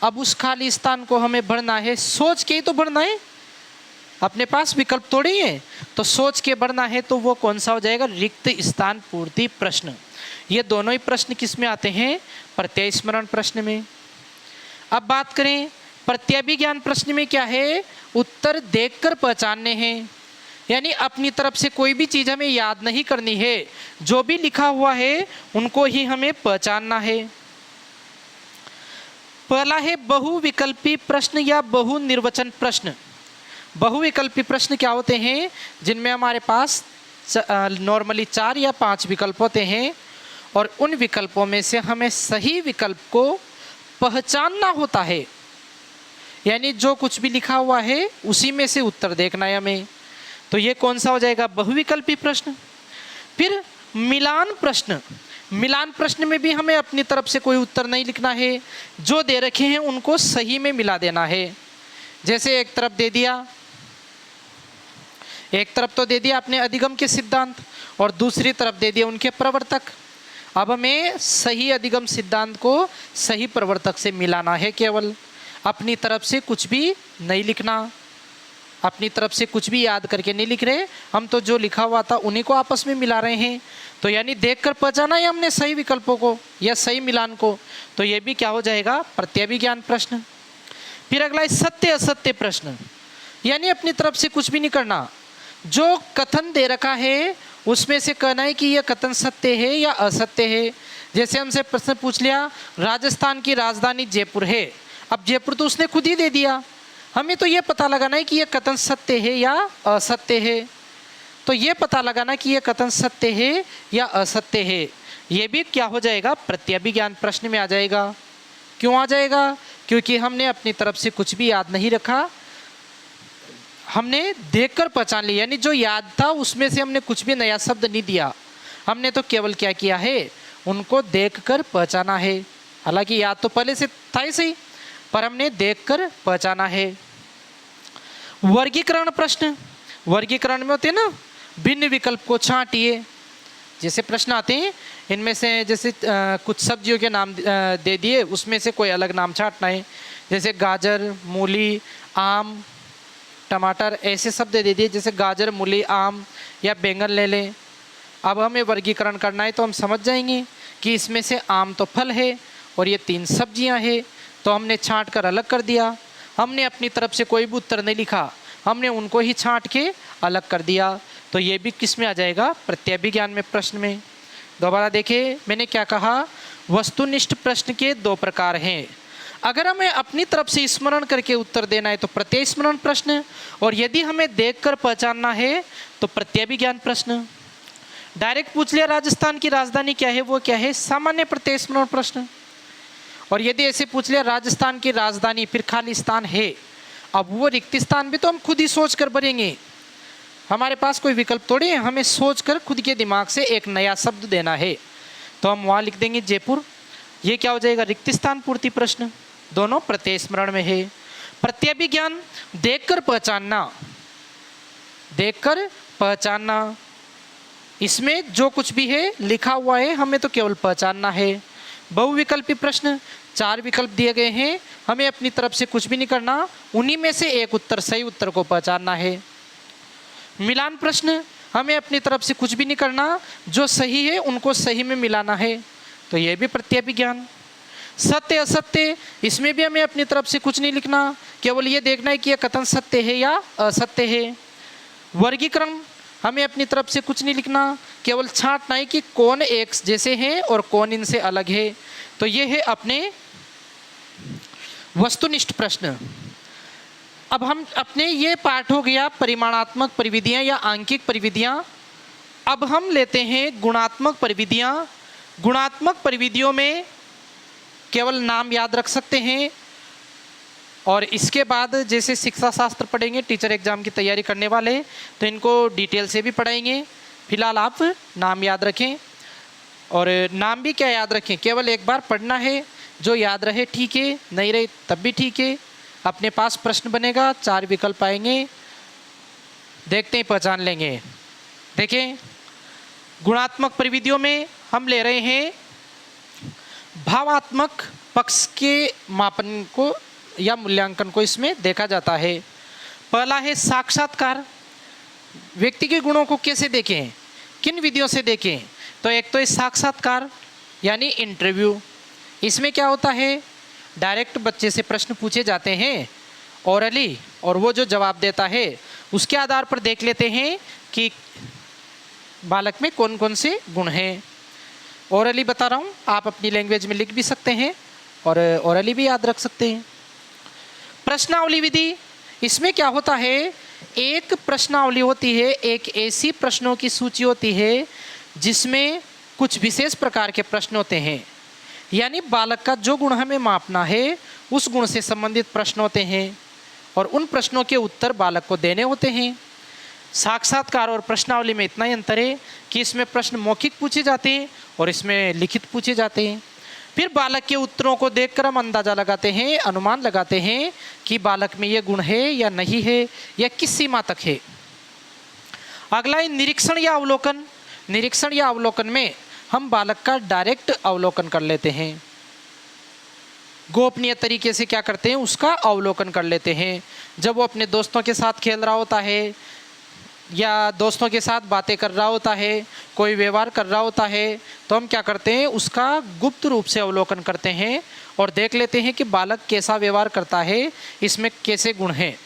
अब उस खालिस्तान को हमें भरना है, सोच के ही तो भरना है, अपने पास विकल्प थोड़ी है, तो सोच के भरना है, तो वो कौन सा हो जाएगा, रिक्त स्थान पूर्ति प्रश्न। ये दोनों ही प्रश्न किस में आते हैं, प्रत्यय स्मरण प्रश्न में। अब बात करें प्रत्याभिज्ञान प्रश्न में क्या है, उत्तर देखकर पहचानने हैं, यानी अपनी तरफ से कोई भी चीज़ हमें याद नहीं करनी है, जो भी लिखा हुआ है उनको ही हमें पहचानना है। पहला है बहुविकल्पी प्रश्न या बहुनिर्वचन प्रश्न। बहुविकल्पी प्रश्न क्या होते हैं, जिनमें हमारे पास नॉर्मली 4 या 5 विकल्प होते हैं, और उन विकल्पों में से हमें सही विकल्प को पहचानना होता है, यानी जो कुछ भी लिखा हुआ है उसी में से उत्तर देखना है हमें। तो ये कौन सा हो जाएगा, बहुविकल्पी प्रश्न। फिर मिलान प्रश्न। मिलान प्रश्न में भी हमें अपनी तरफ से कोई उत्तर नहीं लिखना है, जो दे रखे हैं उनको सही में मिला देना है। जैसे एक तरफ तो दे दिया आपने अधिगम के सिद्धांत, और दूसरी तरफ दे दिया उनके प्रवर्तक। अब हमें सही अधिगम सिद्धांत को सही प्रवर्तक से मिलाना है, केवल अपनी तरफ से कुछ भी नहीं लिखना, अपनी तरफ से कुछ भी याद करके नहीं लिख रहे, हम तो जो लिखा हुआ था उन्हीं को आपस में मिला रहे हैं। तो यानी देखकर पहचाना है हमने सही विकल्पों को या सही मिलान को, तो ये भी क्या हो जाएगा, प्रत्याभिज्ञान प्रश्न। फिर अगला है सत्य असत्य प्रश्न, यानी अपनी तरफ से कुछ भी नहीं करना, जो कथन दे रखा है उसमें से कहना है कि यह कथन सत्य है या असत्य है। जैसे हमसे प्रश्न पूछ लिया राजस्थान की राजधानी जयपुर है, अब जयपुर तो उसने खुद ही दे दिया, हमें तो ये पता लगाना है कि यह कथन सत्य है या असत्य है। तो ये पता लगाना कि यह कथन सत्य है या असत्य है, ये भी क्या हो जाएगा, प्रत्याभिज्ञान प्रश्न में आ जाएगा। क्यों आ जाएगा, क्योंकि हमने अपनी तरफ से कुछ भी याद नहीं रखा, हमने देखकर पहचान लिया, यानी जो याद था उसमें से हमने कुछ भी नया शब्द नहीं दिया, हमने तो केवल क्या किया है, उनको देखकर पहचाना है। हालांकि याद तो पहले से था ही सही, पर हमने देखकर पहचाना है। वर्गीकरण प्रश्न, वर्गीकरण में होते हैं ना, भिन्न विकल्प को छांटिए। जैसे प्रश्न आते हैं, इनमें से जैसे कुछ सब्जियों के नाम दे दिए, उसमें से कोई अलग नाम छांटना है। जैसे गाजर, मूली, आम, टमाटर, ऐसे शब्द दे दिए। जैसे गाजर, मूली, आम या बैंगन ले लें। अब हमें वर्गीकरण करना है तो हम समझ जाएंगे कि इसमें से आम तो फल है और ये 3 सब्जियां हैं, तो हमने छांट कर अलग कर दिया। हमने अपनी तरफ से कोई भी उत्तर नहीं लिखा, हमने उनको ही छांट के अलग कर दिया। तो ये भी किस में आ जाएगा? प्रत्यभिज्ञान में, प्रश्न में। दोबारा देखिए मैंने क्या कहा, वस्तुनिष्ठ प्रश्न के 2 प्रकार हैं। अगर हमें अपनी तरफ से स्मरण करके उत्तर देना है तो प्रत्यय स्मरण प्रश्न, और यदि हमें देखकर पहचानना है तो प्रत्यभिज्ञान प्रश्न। डायरेक्ट पूछ लिया राजस्थान की राजधानी क्या है, वो क्या है, सामान्य प्रत्यय स्मरण प्रश्न। और यदि ऐसे पूछ लिया राजस्थान की राजधानी फिर खाली स्थान है, अब वो रिक्त स्थान भी तो हम खुद ही सोच कर भरेंगे, हमारे पास कोई विकल्प थोड़ी है, हमें सोच कर खुद के दिमाग से एक नया शब्द देना है। तो हम वहाँ लिख देंगे जयपुर, ये क्या हो जाएगा? रिक्त स्थान पूर्ति प्रश्न। दोनों प्रत्यय स्मरण में है। प्रत्यभिज्ञान देखकर पहचानना, देखकर पहचानना, इसमें जो कुछ भी है लिखा हुआ है हमें तो केवल पहचानना है। बहुविकल्पी प्रश्न, 4 विकल्प दिए गए हैं, हमें अपनी तरफ से कुछ भी नहीं करना, उन्हीं में से एक उत्तर, सही उत्तर को पहचानना है। मिलान प्रश्न, हमें अपनी तरफ से कुछ भी नहीं करना, जो सही है उनको सही में मिलाना है, तो यह भी प्रत्यभिज्ञान। सत्य असत्य, इसमें भी हमें अपनी तरफ से कुछ नहीं लिखना, केवल ये देखना है कि यह कथन सत्य है या असत्य है। वर्गीकरण, हमें अपनी तरफ से कुछ नहीं लिखना, केवल छांटना है कि कौन एक जैसे हैं और कौन इनसे अलग है, तो ये है अपने वस्तुनिष्ठ प्रश्न। अब हम अपने ये पाठ हो गया परिमाणात्मक परिविधियां या आंकिक परिविधियां। अब हम लेते हैं गुणात्मक परिविधियां। गुणात्मक परिविधियों में केवल नाम याद रख सकते हैं, और इसके बाद जैसे शिक्षा शास्त्र पढ़ेंगे, टीचर एग्जाम की तैयारी करने वाले, तो इनको डिटेल से भी पढ़ाएंगे। फिलहाल आप नाम याद रखें, और नाम भी क्या याद रखें, केवल एक बार पढ़ना है, जो याद रहे ठीक है, नहीं रहे तब भी ठीक है। अपने पास प्रश्न बनेगा, 4 विकल्प आएंगे, देखते ही पहचान लेंगे। देखें, गुणात्मक परिविधियों में हम ले रहे हैं भावात्मक पक्ष के मापन को या मूल्यांकन को इसमें देखा जाता है। पहला है साक्षात्कार, व्यक्ति के गुणों को कैसे देखें, किन विधियों से देखें, तो एक तो इस साक्षात्कार यानी इंटरव्यू। इसमें क्या होता है, डायरेक्ट बच्चे से प्रश्न पूछे जाते हैं ओरली, और वो जो जवाब देता है उसके आधार पर देख लेते हैं कि बालक में कौन कौन से गुण हैं। ओरली बता रहा हूँ, आप अपनी लैंग्वेज में लिख भी सकते हैं और ओरली भी याद रख सकते हैं। प्रश्नावली विधि, इसमें क्या होता है, एक प्रश्नावली होती है, एक ऐसी प्रश्नों की सूची होती है जिसमें कुछ विशेष प्रकार के प्रश्न होते हैं, यानी बालक का जो गुण हमें मापना है उस गुण से संबंधित प्रश्न होते हैं, और उन प्रश्नों के उत्तर बालक को देने होते हैं। साक्षात्कार और प्रश्नावली में इतना ही अंतर है कि इसमें प्रश्न मौखिक पूछे जाते हैं और इसमें लिखित पूछे जाते हैं। फिर बालक के उत्तरों को देखकर हम अंदाजा लगाते हैं, अनुमान लगाते हैं कि बालक में ये गुण है या नहीं है, या किस सीमा तक है। अगला है निरीक्षण या अवलोकन। निरीक्षण या अवलोकन में हम बालक का डायरेक्ट अवलोकन कर लेते हैं, गोपनीय तरीके से क्या करते हैं, उसका अवलोकन कर लेते हैं। जब वो अपने दोस्तों के साथ खेल रहा होता है या दोस्तों के साथ बातें कर रहा होता है, कोई व्यवहार कर रहा होता है, तो हम क्या करते हैं, उसका गुप्त रूप से अवलोकन करते हैं और देख लेते हैं कि बालक कैसा व्यवहार करता है, इसमें कैसे गुण हैं,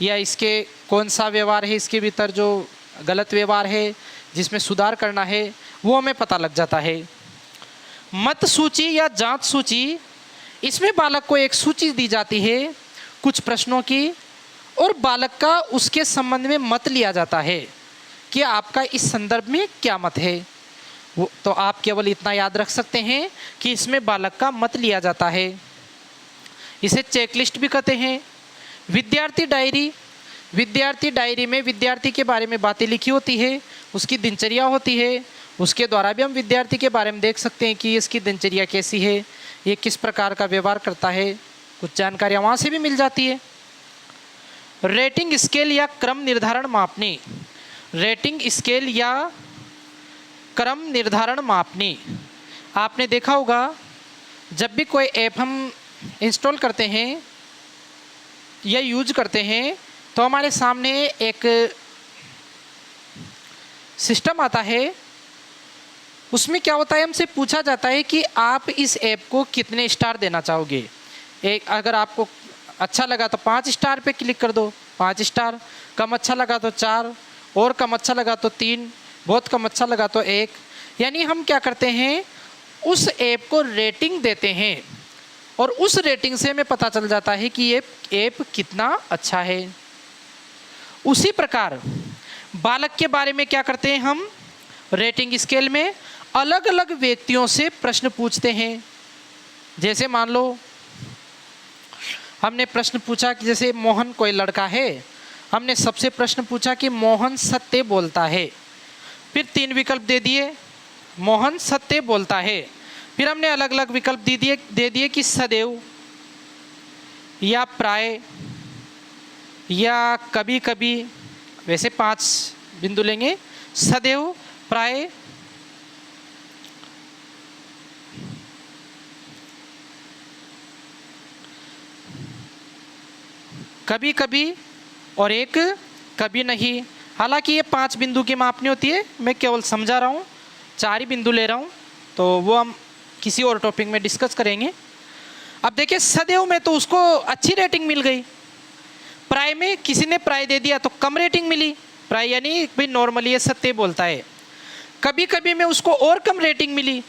या इसके कौन सा व्यवहार है, इसके भीतर जो गलत व्यवहार है जिसमें सुधार करना है, वो हमें पता लग जाता है। मत सूची या जांच सूची, इसमें बालक को एक सूची दी जाती है कुछ प्रश्नों की, और बालक का उसके संबंध में मत लिया जाता है कि आपका इस संदर्भ में क्या मत है। वो तो आप केवल इतना याद रख सकते हैं कि इसमें बालक का मत लिया जाता है। इसे चेकलिस्ट भी कहते हैं। विद्यार्थी डायरी, विद्यार्थी डायरी में विद्यार्थी के बारे में बातें लिखी होती है, उसकी दिनचर्या होती है, उसके द्वारा भी हम विद्यार्थी के बारे में देख सकते हैं कि इसकी दिनचर्या कैसी है, ये किस प्रकार का व्यवहार करता है, कुछ जानकारियाँ वहाँ से भी मिल जाती है। रेटिंग स्केल या क्रम निर्धारण मापनी। रेटिंग स्केल या क्रम निर्धारण मापनी, आपने देखा होगा जब भी कोई ऐप हम इंस्टॉल करते हैं या यूज करते हैं तो हमारे सामने एक सिस्टम आता है। उसमें क्या होता है, हमसे पूछा जाता है कि आप इस ऐप को कितने स्टार देना चाहोगे। एक अगर आपको अच्छा लगा तो 5 स्टार पे क्लिक कर दो, 5 स्टार। कम अच्छा लगा तो 4, और कम अच्छा लगा तो 3, बहुत कम अच्छा लगा तो 1। यानी हम क्या करते हैं, उस ऐप को रेटिंग देते हैं और उस रेटिंग से हमें पता चल जाता है कि ये ऐप कितना अच्छा है। उसी प्रकार बालक के बारे में क्या करते हैं, हम रेटिंग स्केल में अलग अलग व्यक्तियों से प्रश्न पूछते हैं। जैसे मान लो हमने प्रश्न पूछा कि जैसे मोहन कोई लड़का है, हमने सबसे प्रश्न पूछा कि मोहन सत्य बोलता है। फिर 3 विकल्प दे दिए, मोहन सत्य बोलता है। फिर हमने अलग अलग विकल्प दे दिए कि सदैव या प्राय या कभी कभी। वैसे 5 बिंदु लेंगे, सदैव, प्राय, कभी कभी और एक कभी नहीं। हालांकि ये 5 बिंदु की मापनी होती है, मैं केवल समझा रहा हूँ, 4 ही बिंदु ले रहा हूँ, तो वो हम किसी और टॉपिक में डिस्कस करेंगे। अब देखिए सदैव में तो उसको अच्छी रेटिंग मिल गई, प्राय में किसी ने प्राय दे दिया तो कम रेटिंग मिली। प्राय यानी भाई नॉर्मली ये सत्य बोलता है। कभी कभी में उसको और कम रेटिंग मिली,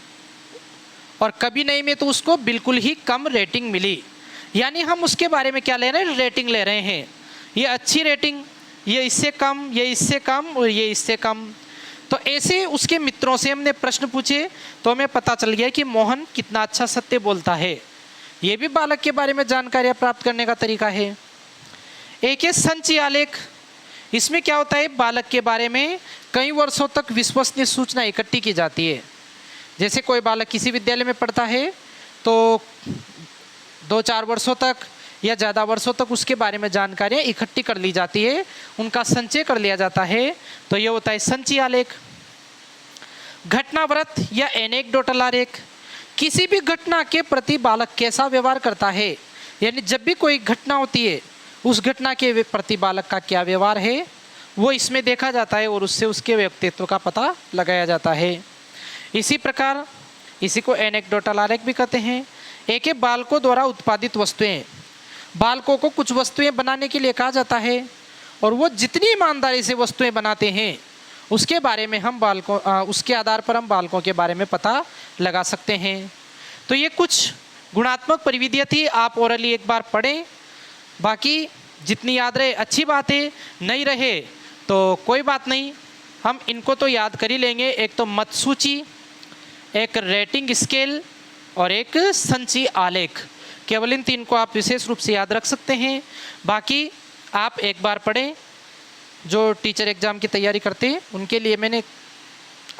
और कभी नहीं में तो उसको बिल्कुल ही कम रेटिंग मिली। यानी हम उसके बारे में क्या ले रहे हैं, रेटिंग ले रहे हैं। ये अच्छी रेटिंग, ये इससे कम, ये इससे कम और ये इससे कम। तो ऐसे उसके मित्रों से हमने प्रश्न पूछे तो हमें पता चल गया कि मोहन कितना अच्छा सत्य बोलता है। ये भी बालक के बारे में जानकारियाँ प्राप्त करने का तरीका है। एक है संचयी आलेख। इसमें क्या होता है, बालक के बारे में कई वर्षों तक विश्वसनीय सूचना इकट्ठी की जाती है। जैसे कोई बालक किसी विद्यालय में पढ़ता है तो 2-4 वर्षों तक या ज़्यादा वर्षों तक उसके बारे में जानकारियाँ इकट्ठी कर ली जाती है, उनका संचय कर लिया जाता है। तो ये होता है संचयी आलेख। घटनावृत्त या एनेक्डोटल आलेख, किसी भी घटना के प्रति बालक कैसा व्यवहार करता है, यानी जब भी कोई घटना होती है उस घटना के प्रति बालक का क्या व्यवहार है वो इसमें देखा जाता है और उससे उसके व्यक्तित्व का पता लगाया जाता है। इसी प्रकार इसी को एनेक्डोटल आलेख भी कहते हैं। एक है बालकों द्वारा उत्पादित वस्तुएं। बालकों को कुछ वस्तुएं बनाने के लिए कहा जाता है और वो जितनी ईमानदारी से वस्तुएं बनाते हैं उसके बारे में हम बालकों उसके आधार पर हम बालकों के बारे में पता लगा सकते हैं। तो ये कुछ गुणात्मक परिविधियाँ थी, आप ओरली एक बार पढ़ें, बाकी जितनी याद रहे अच्छी बात है, नहीं रहे तो कोई बात नहीं, हम इनको तो याद कर ही लेंगे। एक तो मत सूची, एक रेटिंग स्केल और एक संचयी आलेख। केवल इन 3 को आप विशेष रूप से याद रख सकते हैं, बाकी आप एक बार पढ़ें। जो टीचर एग्ज़ाम की तैयारी करते हैं उनके लिए मैंने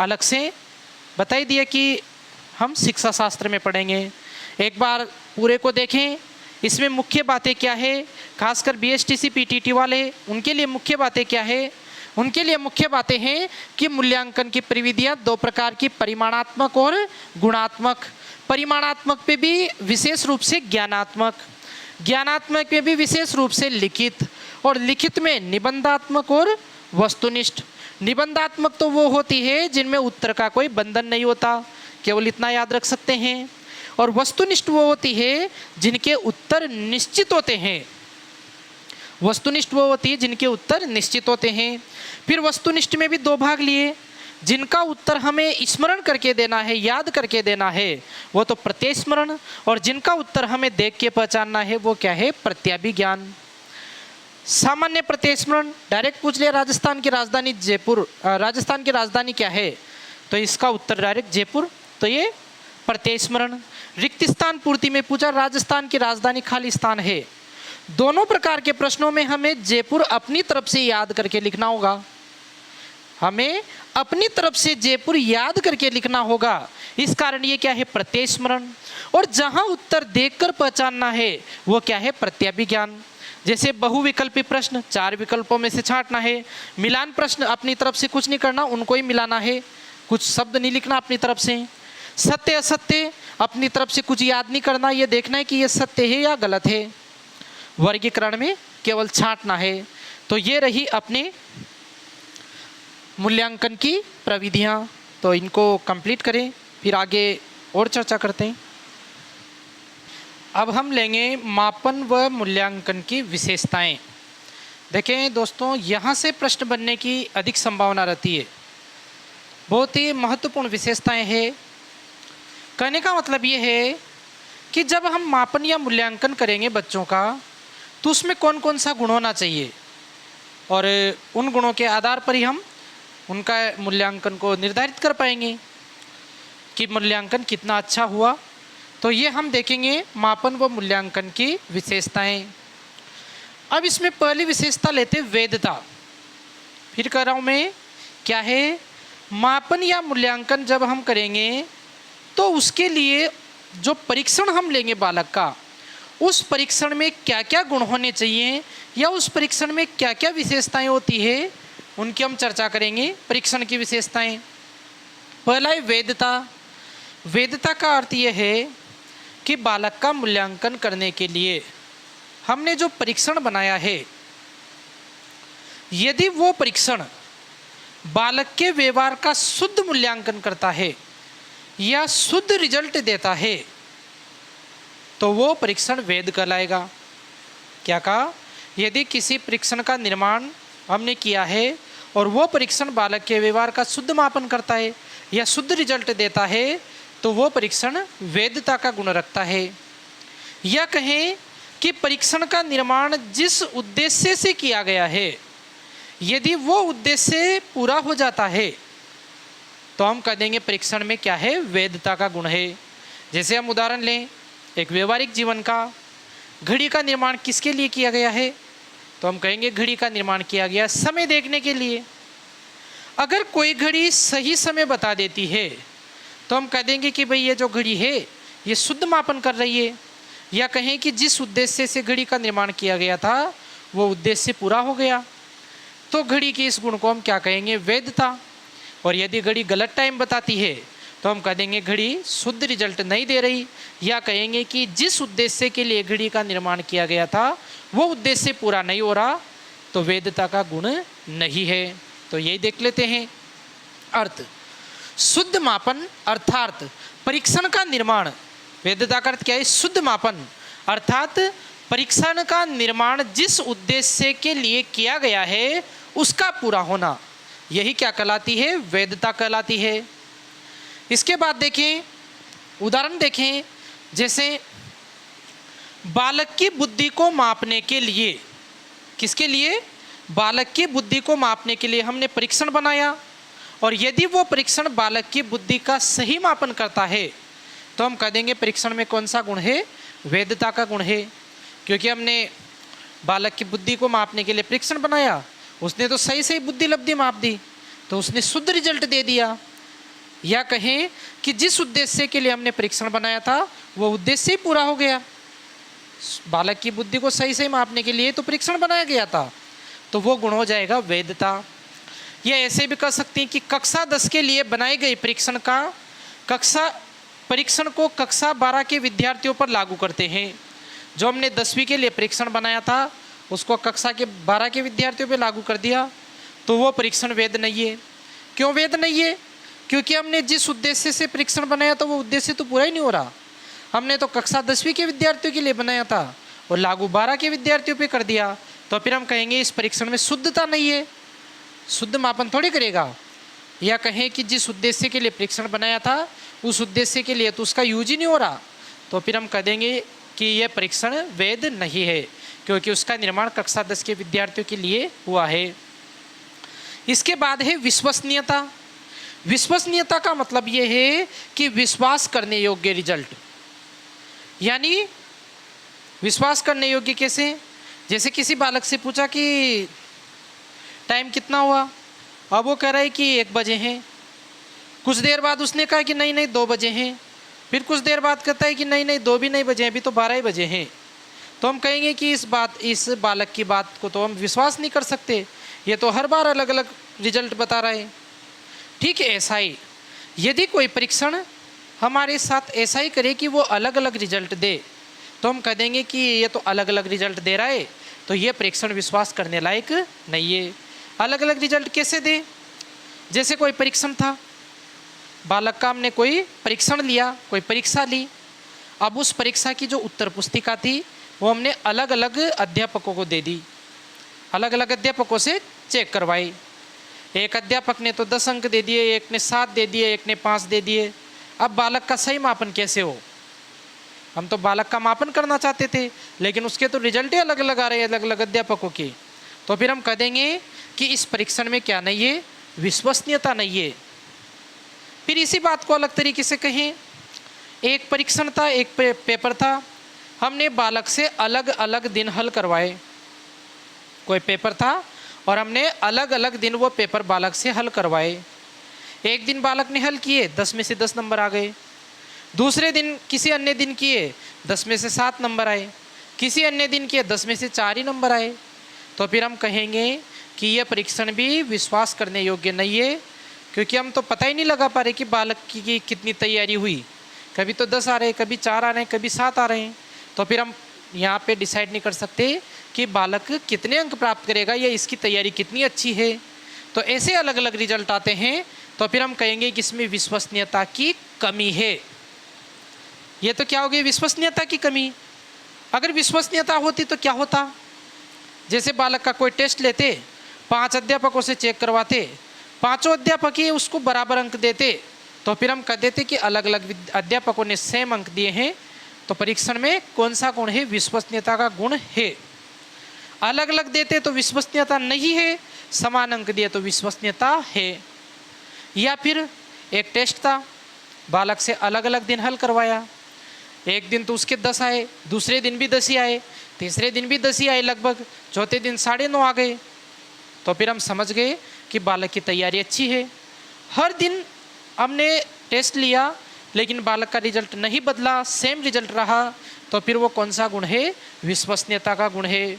अलग से बता ही दिया कि हम शिक्षा शास्त्र में पढ़ेंगे। एक बार पूरे को देखें, इसमें मुख्य बातें क्या है, खासकर BSTC PTT वाले उनके लिए मुख्य बातें क्या है। उनके लिए मुख्य बातें हैं कि मूल्यांकन की प्रविधियाँ 2 प्रकार की, परिमाणात्मक और गुणात्मक। परिमाणात्मक पे भी विशेष रूप से ज्ञानात्मक, ज्ञानात्मक में भी विशेष रूप से लिखित, और लिखित में निबंधात्मक और वस्तुनिष्ठ। निबंधात्मक तो वो होती है जिनमें उत्तर का कोई बंधन नहीं होता, केवल इतना याद रख सकते हैं। और वस्तुनिष्ठ वो होती है जिनके उत्तर निश्चित होते हैं। वस्तुनिष्ठ वो होती है जिनके उत्तर निश्चित होते हैं। फिर वस्तुनिष्ठ में भी 2 भाग लिए, जिनका उत्तर हमें स्मरण करके देना है, याद करके देना है, वो तो प्रत्यस्मरण, और जिनका उत्तर हमें देख के पहचानना है वो क्या है, प्रत्याभिज्ञान। सामान्य प्रत्यस्मरण डायरेक्ट पूछ लिया, राजस्थान की राजधानी जयपुर, राजस्थान की राजधानी क्या है, तो इसका उत्तर डायरेक्ट जयपुर, तो ये प्रत्यस्मरण। रिक्त स्थान पूर्ति में पूछा, राजस्थान की राजधानी खाली स्थान है। दोनों प्रकार के प्रश्नों में हमें जयपुर अपनी तरफ से याद करके लिखना होगा, हमें अपनी तरफ से जयपुर याद करके लिखना होगा। इस कारण ये क्या है, प्रत्यय स्मरण। और जहां उत्तर देखकर पहचानना है वो क्या है, प्रत्याभिज्ञान। जैसे बहुविकल्पी प्रश्न 4 विकल्पों में से छांटना है। मिलान प्रश्न अपनी तरफ से कुछ नहीं करना, उनको ही मिलाना है, कुछ शब्द नहीं लिखना अपनी तरफ से। सत्य असत्य अपनी तरफ से कुछ याद नहीं करना, ये देखना है कि ये सत्य है या गलत है। वर्गीकरण में केवल छांटना है। तो ये रही अपने मूल्यांकन की प्रविधियां। तो इनको कंप्लीट करें, फिर आगे और चर्चा करते हैं। अब हम लेंगे मापन व मूल्यांकन की विशेषताएं। देखें दोस्तों, यहाँ से प्रश्न बनने की अधिक संभावना रहती है। बहुत ही महत्वपूर्ण विशेषताएं हैं। कहने का मतलब ये है कि जब हम मापन या मूल्यांकन करेंगे बच्चों का, तो उसमें कौन कौन सा गुण होना चाहिए, और उन गुणों के आधार पर ही हम उनका मूल्यांकन को निर्धारित कर पाएंगे कि मूल्यांकन कितना अच्छा हुआ। तो ये हम देखेंगे मापन व मूल्यांकन की विशेषताएं। अब इसमें पहली विशेषता लेते वैधता। फिर कह रहा हूँ मैं, क्या है, मापन या मूल्यांकन जब हम करेंगे तो उसके लिए जो परीक्षण हम लेंगे बालक का, उस परीक्षण में क्या क्या गुण होने चाहिए या उस परीक्षण में क्या क्या विशेषताएं होती है, उनकी हम चर्चा करेंगे। परीक्षण की विशेषताएं, पहला है वैधता। वैधता का अर्थ यह है कि बालक का मूल्यांकन करने के लिए हमने जो परीक्षण बनाया है, यदि वो परीक्षण बालक के व्यवहार का शुद्ध मूल्यांकन करता है या शुद्ध रिजल्ट देता है, तो वो परीक्षण वैध कहलाएगा। क्या कहा, यदि किसी परीक्षण का निर्माण हमने किया है और वो परीक्षण बालक के व्यवहार का शुद्ध मापन करता है या शुद्ध रिजल्ट देता है, तो वो परीक्षण वैधता का गुण रखता है। या कहें कि परीक्षण का निर्माण जिस उद्देश्य से किया गया है, यदि वो उद्देश्य पूरा हो जाता है, तो हम कह देंगे परीक्षण में क्या है, वैधता का गुण है। जैसे हम उदाहरण लें एक व्यवहारिक जीवन का, घड़ी का निर्माण किसके लिए किया गया है, तो हम कहेंगे घड़ी का निर्माण किया गया समय देखने के लिए। अगर कोई घड़ी सही समय बता देती है, तो हम कह देंगे कि भाई ये जो घड़ी है ये शुद्ध मापन कर रही है। या कहें कि जिस उद्देश्य से घड़ी का निर्माण किया गया था वो उद्देश्य पूरा हो गया, तो घड़ी के इस गुण को हम क्या कहेंगे, वैधता। और यदि घड़ी गलत टाइम बताती है, तो हम कह देंगे घड़ी शुद्ध रिजल्ट नहीं दे रही। या कहेंगे कि जिस उद्देश्य के लिए घड़ी का निर्माण किया गया था वो उद्देश्य पूरा नहीं हो रहा, तो वैधता का गुण नहीं है। तो यही देख लेते हैं अर्थ। शुद्ध मापन अर्थात परीक्षण का निर्माण, वैधता का अर्थ क्या है, शुद्ध मापन अर्थात परीक्षण का निर्माण जिस उद्देश्य के लिए किया गया है उसका पूरा होना, यही क्या कहलाती है, वैधता कहलाती है। इसके बाद देखें, उदाहरण देखें, जैसे बालक की बुद्धि को मापने के लिए, किसके लिए, बालक की बुद्धि को मापने के लिए हमने परीक्षण बनाया, और यदि वो परीक्षण बालक की बुद्धि का सही मापन करता है, तो हम कह देंगे परीक्षण में कौन सा गुण है, वैधता का गुण है। क्योंकि हमने बालक की बुद्धि को मापने के लिए परीक्षण बनाया, उसने तो सही सही बुद्धि लब्धि माप दी, तो उसने शुद्ध रिजल्ट दे दिया। या कहें कि जिस उद्देश्य के लिए हमने परीक्षण बनाया था वो उद्देश्य ही पूरा हो गया, बालक की बुद्धि को सही सही मापने के लिए तो परीक्षण बनाया गया था, तो वो गुण हो जाएगा वैधता। या ऐसे भी कह सकते हैं कि कक्षा 10 के लिए बनाए गए परीक्षण को कक्षा 12 के विद्यार्थियों पर लागू करते हैं। जो हमने 10वीं के लिए परीक्षण बनाया था उसको कक्षा के 12 के विद्यार्थियों पर लागू कर दिया, तो वो परीक्षण वैध नहीं है। क्यों वैध नहीं है, क्योंकि हमने जिस उद्देश्य से परीक्षण बनाया था वो उद्देश्य तो पूरा ही नहीं हो रहा। हमने तो कक्षा 10वीं के विद्यार्थियों के लिए बनाया था और लागू 12 के विद्यार्थियों पे कर दिया, तो फिर हम कहेंगे इस परीक्षण में शुद्धता नहीं है, शुद्ध मापन थोड़ी करेगा। या कहें कि जिस उद्देश्य के लिए परीक्षण बनाया था उस उद्देश्य के लिए तो उसका यूज ही नहीं हो रहा, तो फिर हम कह देंगे कि यह परीक्षण वैध नहीं है, क्योंकि उसका निर्माण कक्षा 10 के विद्यार्थियों के लिए हुआ है। इसके बाद है विश्वसनीयता। विश्वसनीयता का मतलब ये है कि विश्वास करने योग्य रिजल्ट, यानी विश्वास करने योग्य कैसे, जैसे किसी बालक से पूछा कि टाइम कितना हुआ, अब वो कह रहा है कि 1 बजे हैं, कुछ देर बाद उसने कहा कि नहीं नहीं 2 बजे हैं, फिर कुछ देर बाद कहता है कि नहीं नहीं 2 भी नहीं बजे हैं, अभी तो 12 ही बजे हैं। तो हम कहेंगे कि इस बालक की बात को तो हम विश्वास नहीं कर सकते, ये तो हर बार अलग अलग रिजल्ट बता रहा है। ठीक है, ऐसा ही यदि कोई परीक्षण हमारे साथ ऐसा ही करे कि वो अलग अलग रिजल्ट दे, तो हम कह देंगे कि ये तो अलग अलग रिजल्ट दे रहा है, तो ये परीक्षण विश्वास करने लायक नहीं है। अलग अलग रिजल्ट कैसे दे? जैसे कोई परीक्षण था, बालक का हमने कोई परीक्षण लिया, कोई परीक्षा ली, अब उस परीक्षा की जो उत्तर पुस्तिका थी वो हमने अलग अलग अध्यापकों को दे दी, अलग अलग अध्यापकों से चेक करवाई। एक अध्यापक ने तो 10 अंक दे दिए, एक ने 7 दे दिए, एक ने 5 दे दिए। अब बालक का सही मापन कैसे हो? हम तो बालक का मापन करना चाहते थे, लेकिन उसके तो रिजल्ट ही अलग अलग आ रहे हैं अलग अलग अध्यापकों के। तो फिर हम कह देंगे कि इस परीक्षण में क्या नहीं है? विश्वसनीयता नहीं है। फिर इसी बात को अलग तरीके से कहें, एक परीक्षण था, एक पेपर था, हमने बालक से अलग अलग दिन हल करवाए। कोई पेपर था और हमने अलग अलग दिन वो पेपर बालक से हल करवाए। एक दिन बालक ने हल किए, 10 में से 10 नंबर आ गए। दूसरे दिन किसी अन्य दिन किए, 10 में से 7 नंबर आए। किसी अन्य दिन किए, 10 में से 4 ही नंबर आए। तो फिर हम कहेंगे कि यह परीक्षण भी विश्वास करने योग्य नहीं है, क्योंकि हम तो पता ही नहीं लगा पा रहे कि बालक की कितनी तैयारी हुई। कभी तो 10 आ रहे हैं, कभी 4 आ रहे हैं, कभी 7 आ रहे हैं। तो फिर हम यहाँ पे डिसाइड नहीं कर सकते कि बालक कितने अंक प्राप्त करेगा या इसकी तैयारी कितनी अच्छी है। तो ऐसे अलग अलग रिजल्ट आते हैं, तो फिर हम कहेंगे कि इसमें विश्वसनीयता की कमी है। ये तो क्या हो गई? विश्वसनीयता की कमी। अगर विश्वसनीयता होती तो क्या होता? जैसे बालक का कोई टेस्ट लेते, 5 अध्यापकों से चेक करवाते, 5 अध्यापक ही उसको बराबर अंक देते, तो फिर हम कह देते कि अलग अलग अध्यापकों ने सेम अंक दिए हैं, तो परीक्षण में कौन सा गुण है? विश्वसनीयता का गुण है। अलग अलग देते तो विश्वसनीयता नहीं है, समान अंक दिए तो विश्वसनीयता है। या फिर एक टेस्ट था, बालक से अलग अलग दिन हल करवाया, एक दिन तो उसके 10 आए, दूसरे दिन भी 10 ही आए, तीसरे दिन भी 10 ही आए लगभग, चौथे दिन 9.5 आ गए। तो फिर हम समझ गए कि बालक की तैयारी अच्छी है। हर दिन हमने टेस्ट लिया लेकिन बालक का रिजल्ट नहीं बदला, सेम रिजल्ट रहा, तो फिर वो कौन सा गुण है? विश्वसनीयता का गुण है।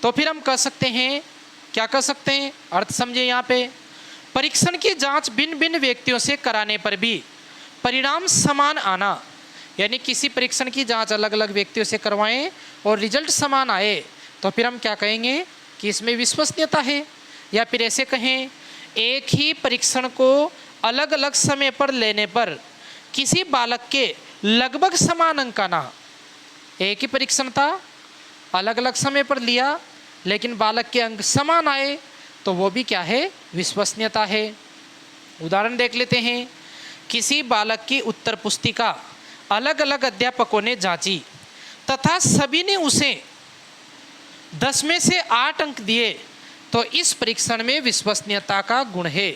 तो फिर हम कह सकते हैं, क्या कह सकते हैं? अर्थ समझे यहाँ पे। परीक्षण की जांच भिन्न भिन्न व्यक्तियों से कराने पर भी परिणाम समान आना, यानी किसी परीक्षण की जांच अलग अलग व्यक्तियों से करवाएं और रिजल्ट समान आए, तो फिर हम क्या कहेंगे कि इसमें विश्वसनीयता है। या फिर ऐसे कहें, एक ही परीक्षण को अलग अलग समय पर लेने पर किसी बालक के लगभग समान अंक आना। एक ही परीक्षण था, अलग अलग समय पर लिया, लेकिन बालक के अंक समान आए, तो वो भी क्या है? विश्वसनीयता है। उदाहरण देख लेते हैं। किसी बालक की उत्तर पुस्तिका अलग अलग अध्यापकों ने जांची तथा सभी ने उसे 10 में से 8 अंक दिए, तो इस परीक्षण में विश्वसनीयता का गुण है।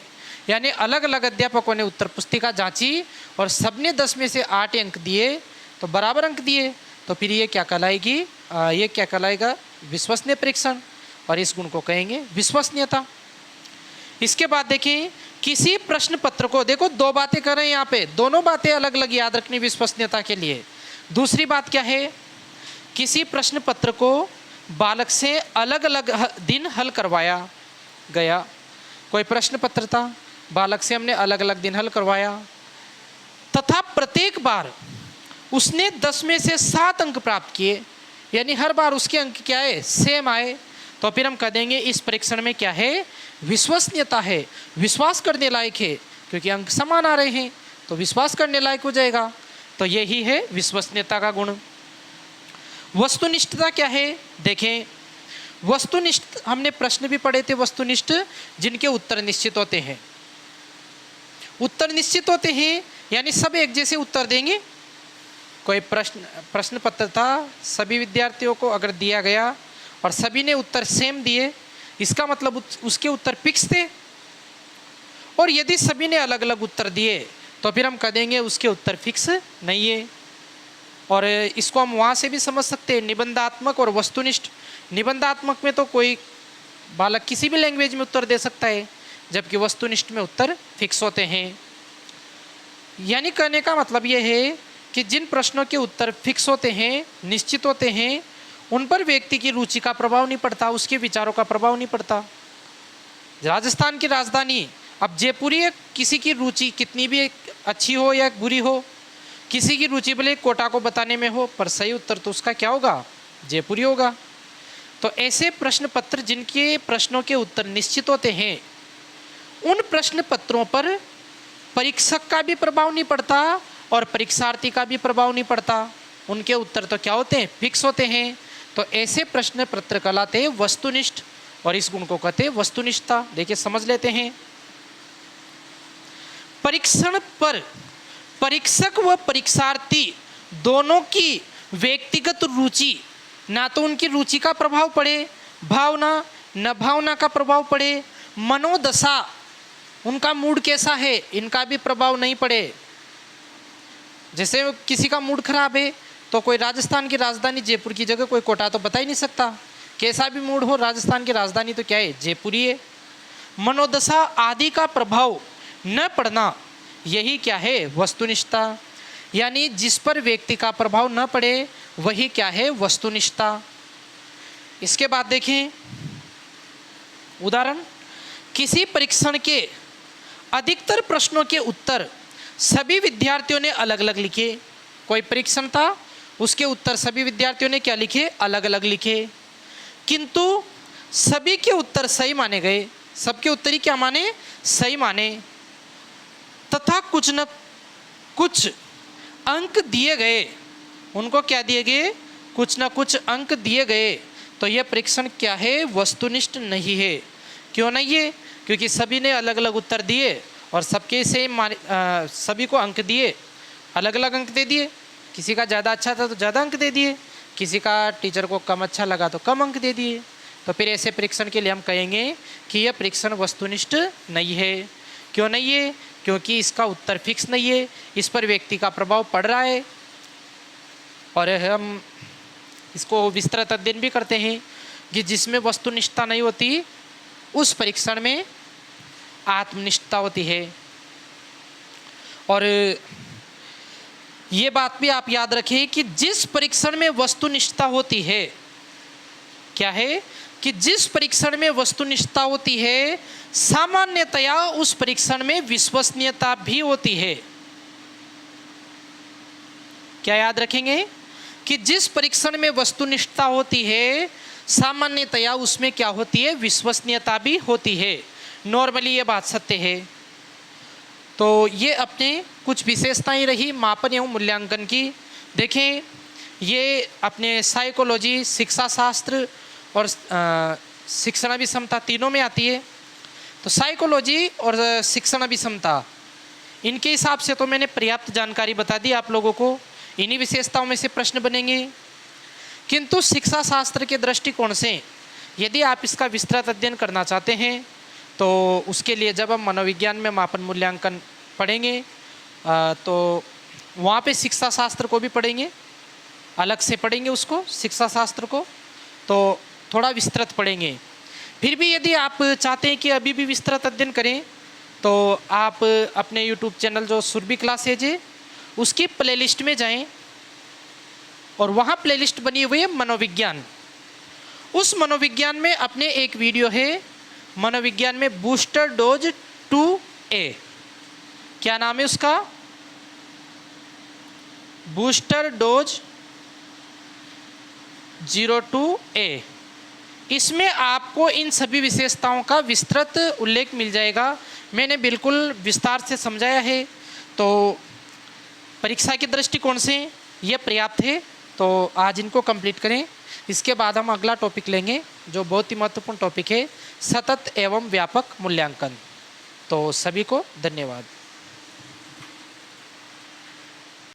यानी अलग अलग अध्यापकों ने उत्तर पुस्तिका जांची और सबने 10 में से 8 अंक दिए, तो बराबर अंक दिए, तो फिर ये क्या कहलाएगी? ये क्या कहलाएगा? विश्वसनीय परीक्षण, और इस गुण को कहेंगे विश्वसनीयता। इसके बाद देखें, किसी प्रश्न पत्र को, देखो 2 बातें कर रहे हैं यहाँ पे, दोनों बातें अलग अलग याद रखनी विश्वसनीयता के लिए। दूसरी बात क्या है? किसी प्रश्न पत्र को बालक से अलग अलग दिन हल करवाया गया। कोई प्रश्न पत्र था, बालक से हमने अलग अलग दिन हल करवाया, तथा प्रत्येक बार उसने 10 में से 7 अंक प्राप्त किए, यानी हर बार उसके अंक क्या है? सेम आए, तो फिर हम कह देंगे इस परीक्षण में क्या है? विश्वसनीयता है, विश्वास करने लायक है, क्योंकि अंक समान आ रहे हैं, तो विश्वास करने लायक हो जाएगा। तो यही है विश्वसनीयता का गुण। वस्तुनिष्ठता क्या है? देखें, वस्तुनिष्ठ हमने प्रश्न भी पढ़े थे, वस्तुनिष्ठ जिनके उत्तर निश्चित होते हैं। उत्तर निश्चित होते हैं यानी सब एक जैसे उत्तर देंगे। कोई प्रश्न पत्र था, सभी विद्यार्थियों को अगर दिया गया और सभी ने उत्तर सेम दिए, इसका मतलब उसके उत्तर फिक्स थे। और यदि सभी ने अलग अलग उत्तर दिए, तो फिर हम कह देंगे उसके उत्तर फिक्स नहीं है। और इसको हम वहाँ से भी समझ सकते हैं, निबंधात्मक और वस्तुनिष्ठ। निबंधात्मक में तो कोई बालक किसी भी लैंग्वेज में उत्तर दे सकता है, जबकि वस्तुनिष्ठ में उत्तर फिक्स होते हैं। यानी कहने का मतलब यह है कि जिन प्रश्नों के उत्तर फिक्स होते हैं, निश्चित होते हैं, उन पर व्यक्ति की रुचि का प्रभाव नहीं पड़ता, उसके विचारों का प्रभाव नहीं पड़ता। राजस्थान की राजधानी अब जयपुरी है, किसी की रुचि कितनी भी अच्छी हो या बुरी हो, किसी की रुचि भले कोटा को बताने में हो, पर सही उत्तर तो उसका क्या होगा, जयपुरी होगा। तो ऐसे प्रश्न पत्र जिनके प्रश्नों के उत्तर निश्चित होते हैं, उन प्रश्न पत्रों पर परीक्षक का भी प्रभाव नहीं पड़ता और परीक्षार्थी का भी प्रभाव नहीं पड़ता। उनके उत्तर तो क्या होते हैं, फिक्स होते हैं। तो ऐसे प्रश्न पत्र कहलाते हैं वस्तुनिष्ठ, और इस गुण को कहते हैं वस्तुनिष्ठता। देखिए समझ लेते हैं। परीक्षण पर परीक्षक व परीक्षार्थी दोनों की व्यक्तिगत रुचि, ना तो उनकी रुचि का प्रभाव पड़े, भावना न भावना का प्रभाव पड़े, मनोदशा उनका मूड कैसा है इनका भी प्रभाव नहीं पड़े। जैसे किसी का मूड खराब है तो कोई राजस्थान की राजधानी जयपुर की जगह कोई कोटा तो बता ही नहीं सकता। कैसा भी मूड हो, राजस्थान की राजधानी तो क्या है, जयपुरी है। मनोदशा आदि का प्रभाव न पड़ना, यही क्या है, वस्तुनिष्ठता। यानी जिस पर व्यक्ति का प्रभाव न पड़े वही क्या है, वस्तुनिष्ठता। इसके बाद देखें उदाहरण, किसी परीक्षण के अधिकतर प्रश्नों के उत्तर सभी विद्यार्थियों ने अलग अलग लिखे। कोई परीक्षण था, उसके उत्तर सभी विद्यार्थियों ने क्या लिखे, अलग अलग लिखे, किंतु सभी के उत्तर सही माने गए। सबके उत्तर ही क्या माने, सही माने, तथा कुछ न कुछ अंक दिए गए। उनको क्या दिए गए, कुछ न कुछ अंक दिए गए। तो यह परीक्षण क्या है, वस्तुनिष्ठ नहीं है। क्यों नहीं है, क्योंकि सभी ने अलग अलग उत्तर दिए और सबके से सभी को अंक दिए, अलग अलग अंक दे दिए। किसी का ज़्यादा अच्छा था तो ज़्यादा अंक दे दिए, किसी का टीचर को कम अच्छा लगा तो कम अंक दे दिए। तो फिर ऐसे परीक्षण के लिए हम कहेंगे कि यह परीक्षण वस्तुनिष्ठ नहीं है। क्यों नहीं है, क्योंकि इसका उत्तर फिक्स नहीं है, इस पर व्यक्ति का प्रभाव पड़ रहा है। और हम इसको विस्तृत अध्ययन भी करते हैं कि जिसमें वस्तुनिष्ठता नहीं होती उस परीक्षण में आत्मनिष्ठता होती है। और ये बात भी आप याद रखें कि जिस परीक्षण में वस्तुनिष्ठता होती है, क्या है कि जिस परीक्षण में वस्तुनिष्ठता होती है सामान्यतया उस परीक्षण में विश्वसनीयता भी होती है। क्या याद रखेंगे कि जिस परीक्षण में वस्तुनिष्ठता होती है सामान्यतया उसमें क्या होती है, विश्वसनीयता भी होती है। नॉर्मली ये बात सत्य है। तो ये अपने कुछ विशेषताएं रही मापन एवं मूल्यांकन की। देखें ये अपने साइकोलॉजी, शिक्षा शास्त्र और शिक्षण अभिक्षमता तीनों में आती है। तो साइकोलॉजी और शिक्षण अभिक्षमता, इनके हिसाब से तो मैंने पर्याप्त जानकारी बता दी आप लोगों को। इन्हीं विशेषताओं में से प्रश्न बनेंगे। किंतु शिक्षा शास्त्र के दृष्टिकोण से यदि आप इसका विस्तृत अध्ययन करना चाहते हैं तो उसके लिए जब हम मनोविज्ञान में मापन मूल्यांकन पढ़ेंगे तो वहाँ पे शिक्षा शास्त्र को भी पढ़ेंगे, अलग से पढ़ेंगे उसको, शिक्षा शास्त्र को तो थोड़ा विस्तृत पढ़ेंगे। फिर भी यदि आप चाहते हैं कि अभी भी विस्तृत अध्ययन करें तो आप अपने YouTube चैनल जो सुरभि क्लासेज है उसकी प्लेलिस्ट में जाएं और वहाँ प्लेलिस्ट बनी हुई है मनोविज्ञान। उस मनोविज्ञान में अपने एक वीडियो है मनोविज्ञान में बूस्टर डोज 2A। क्या नाम है उसका, बूस्टर डोज 02A। इसमें आपको इन सभी विशेषताओं का विस्तृत उल्लेख मिल जाएगा। मैंने बिल्कुल विस्तार से समझाया है। तो परीक्षा के दृष्टिकोण से यह पर्याप्त है। तो आज इनको कंप्लीट करें। इसके बाद हम अगला टॉपिक लेंगे जो बहुत ही महत्वपूर्ण टॉपिक है, सतत एवं व्यापक मूल्यांकन। तो सभी को धन्यवाद।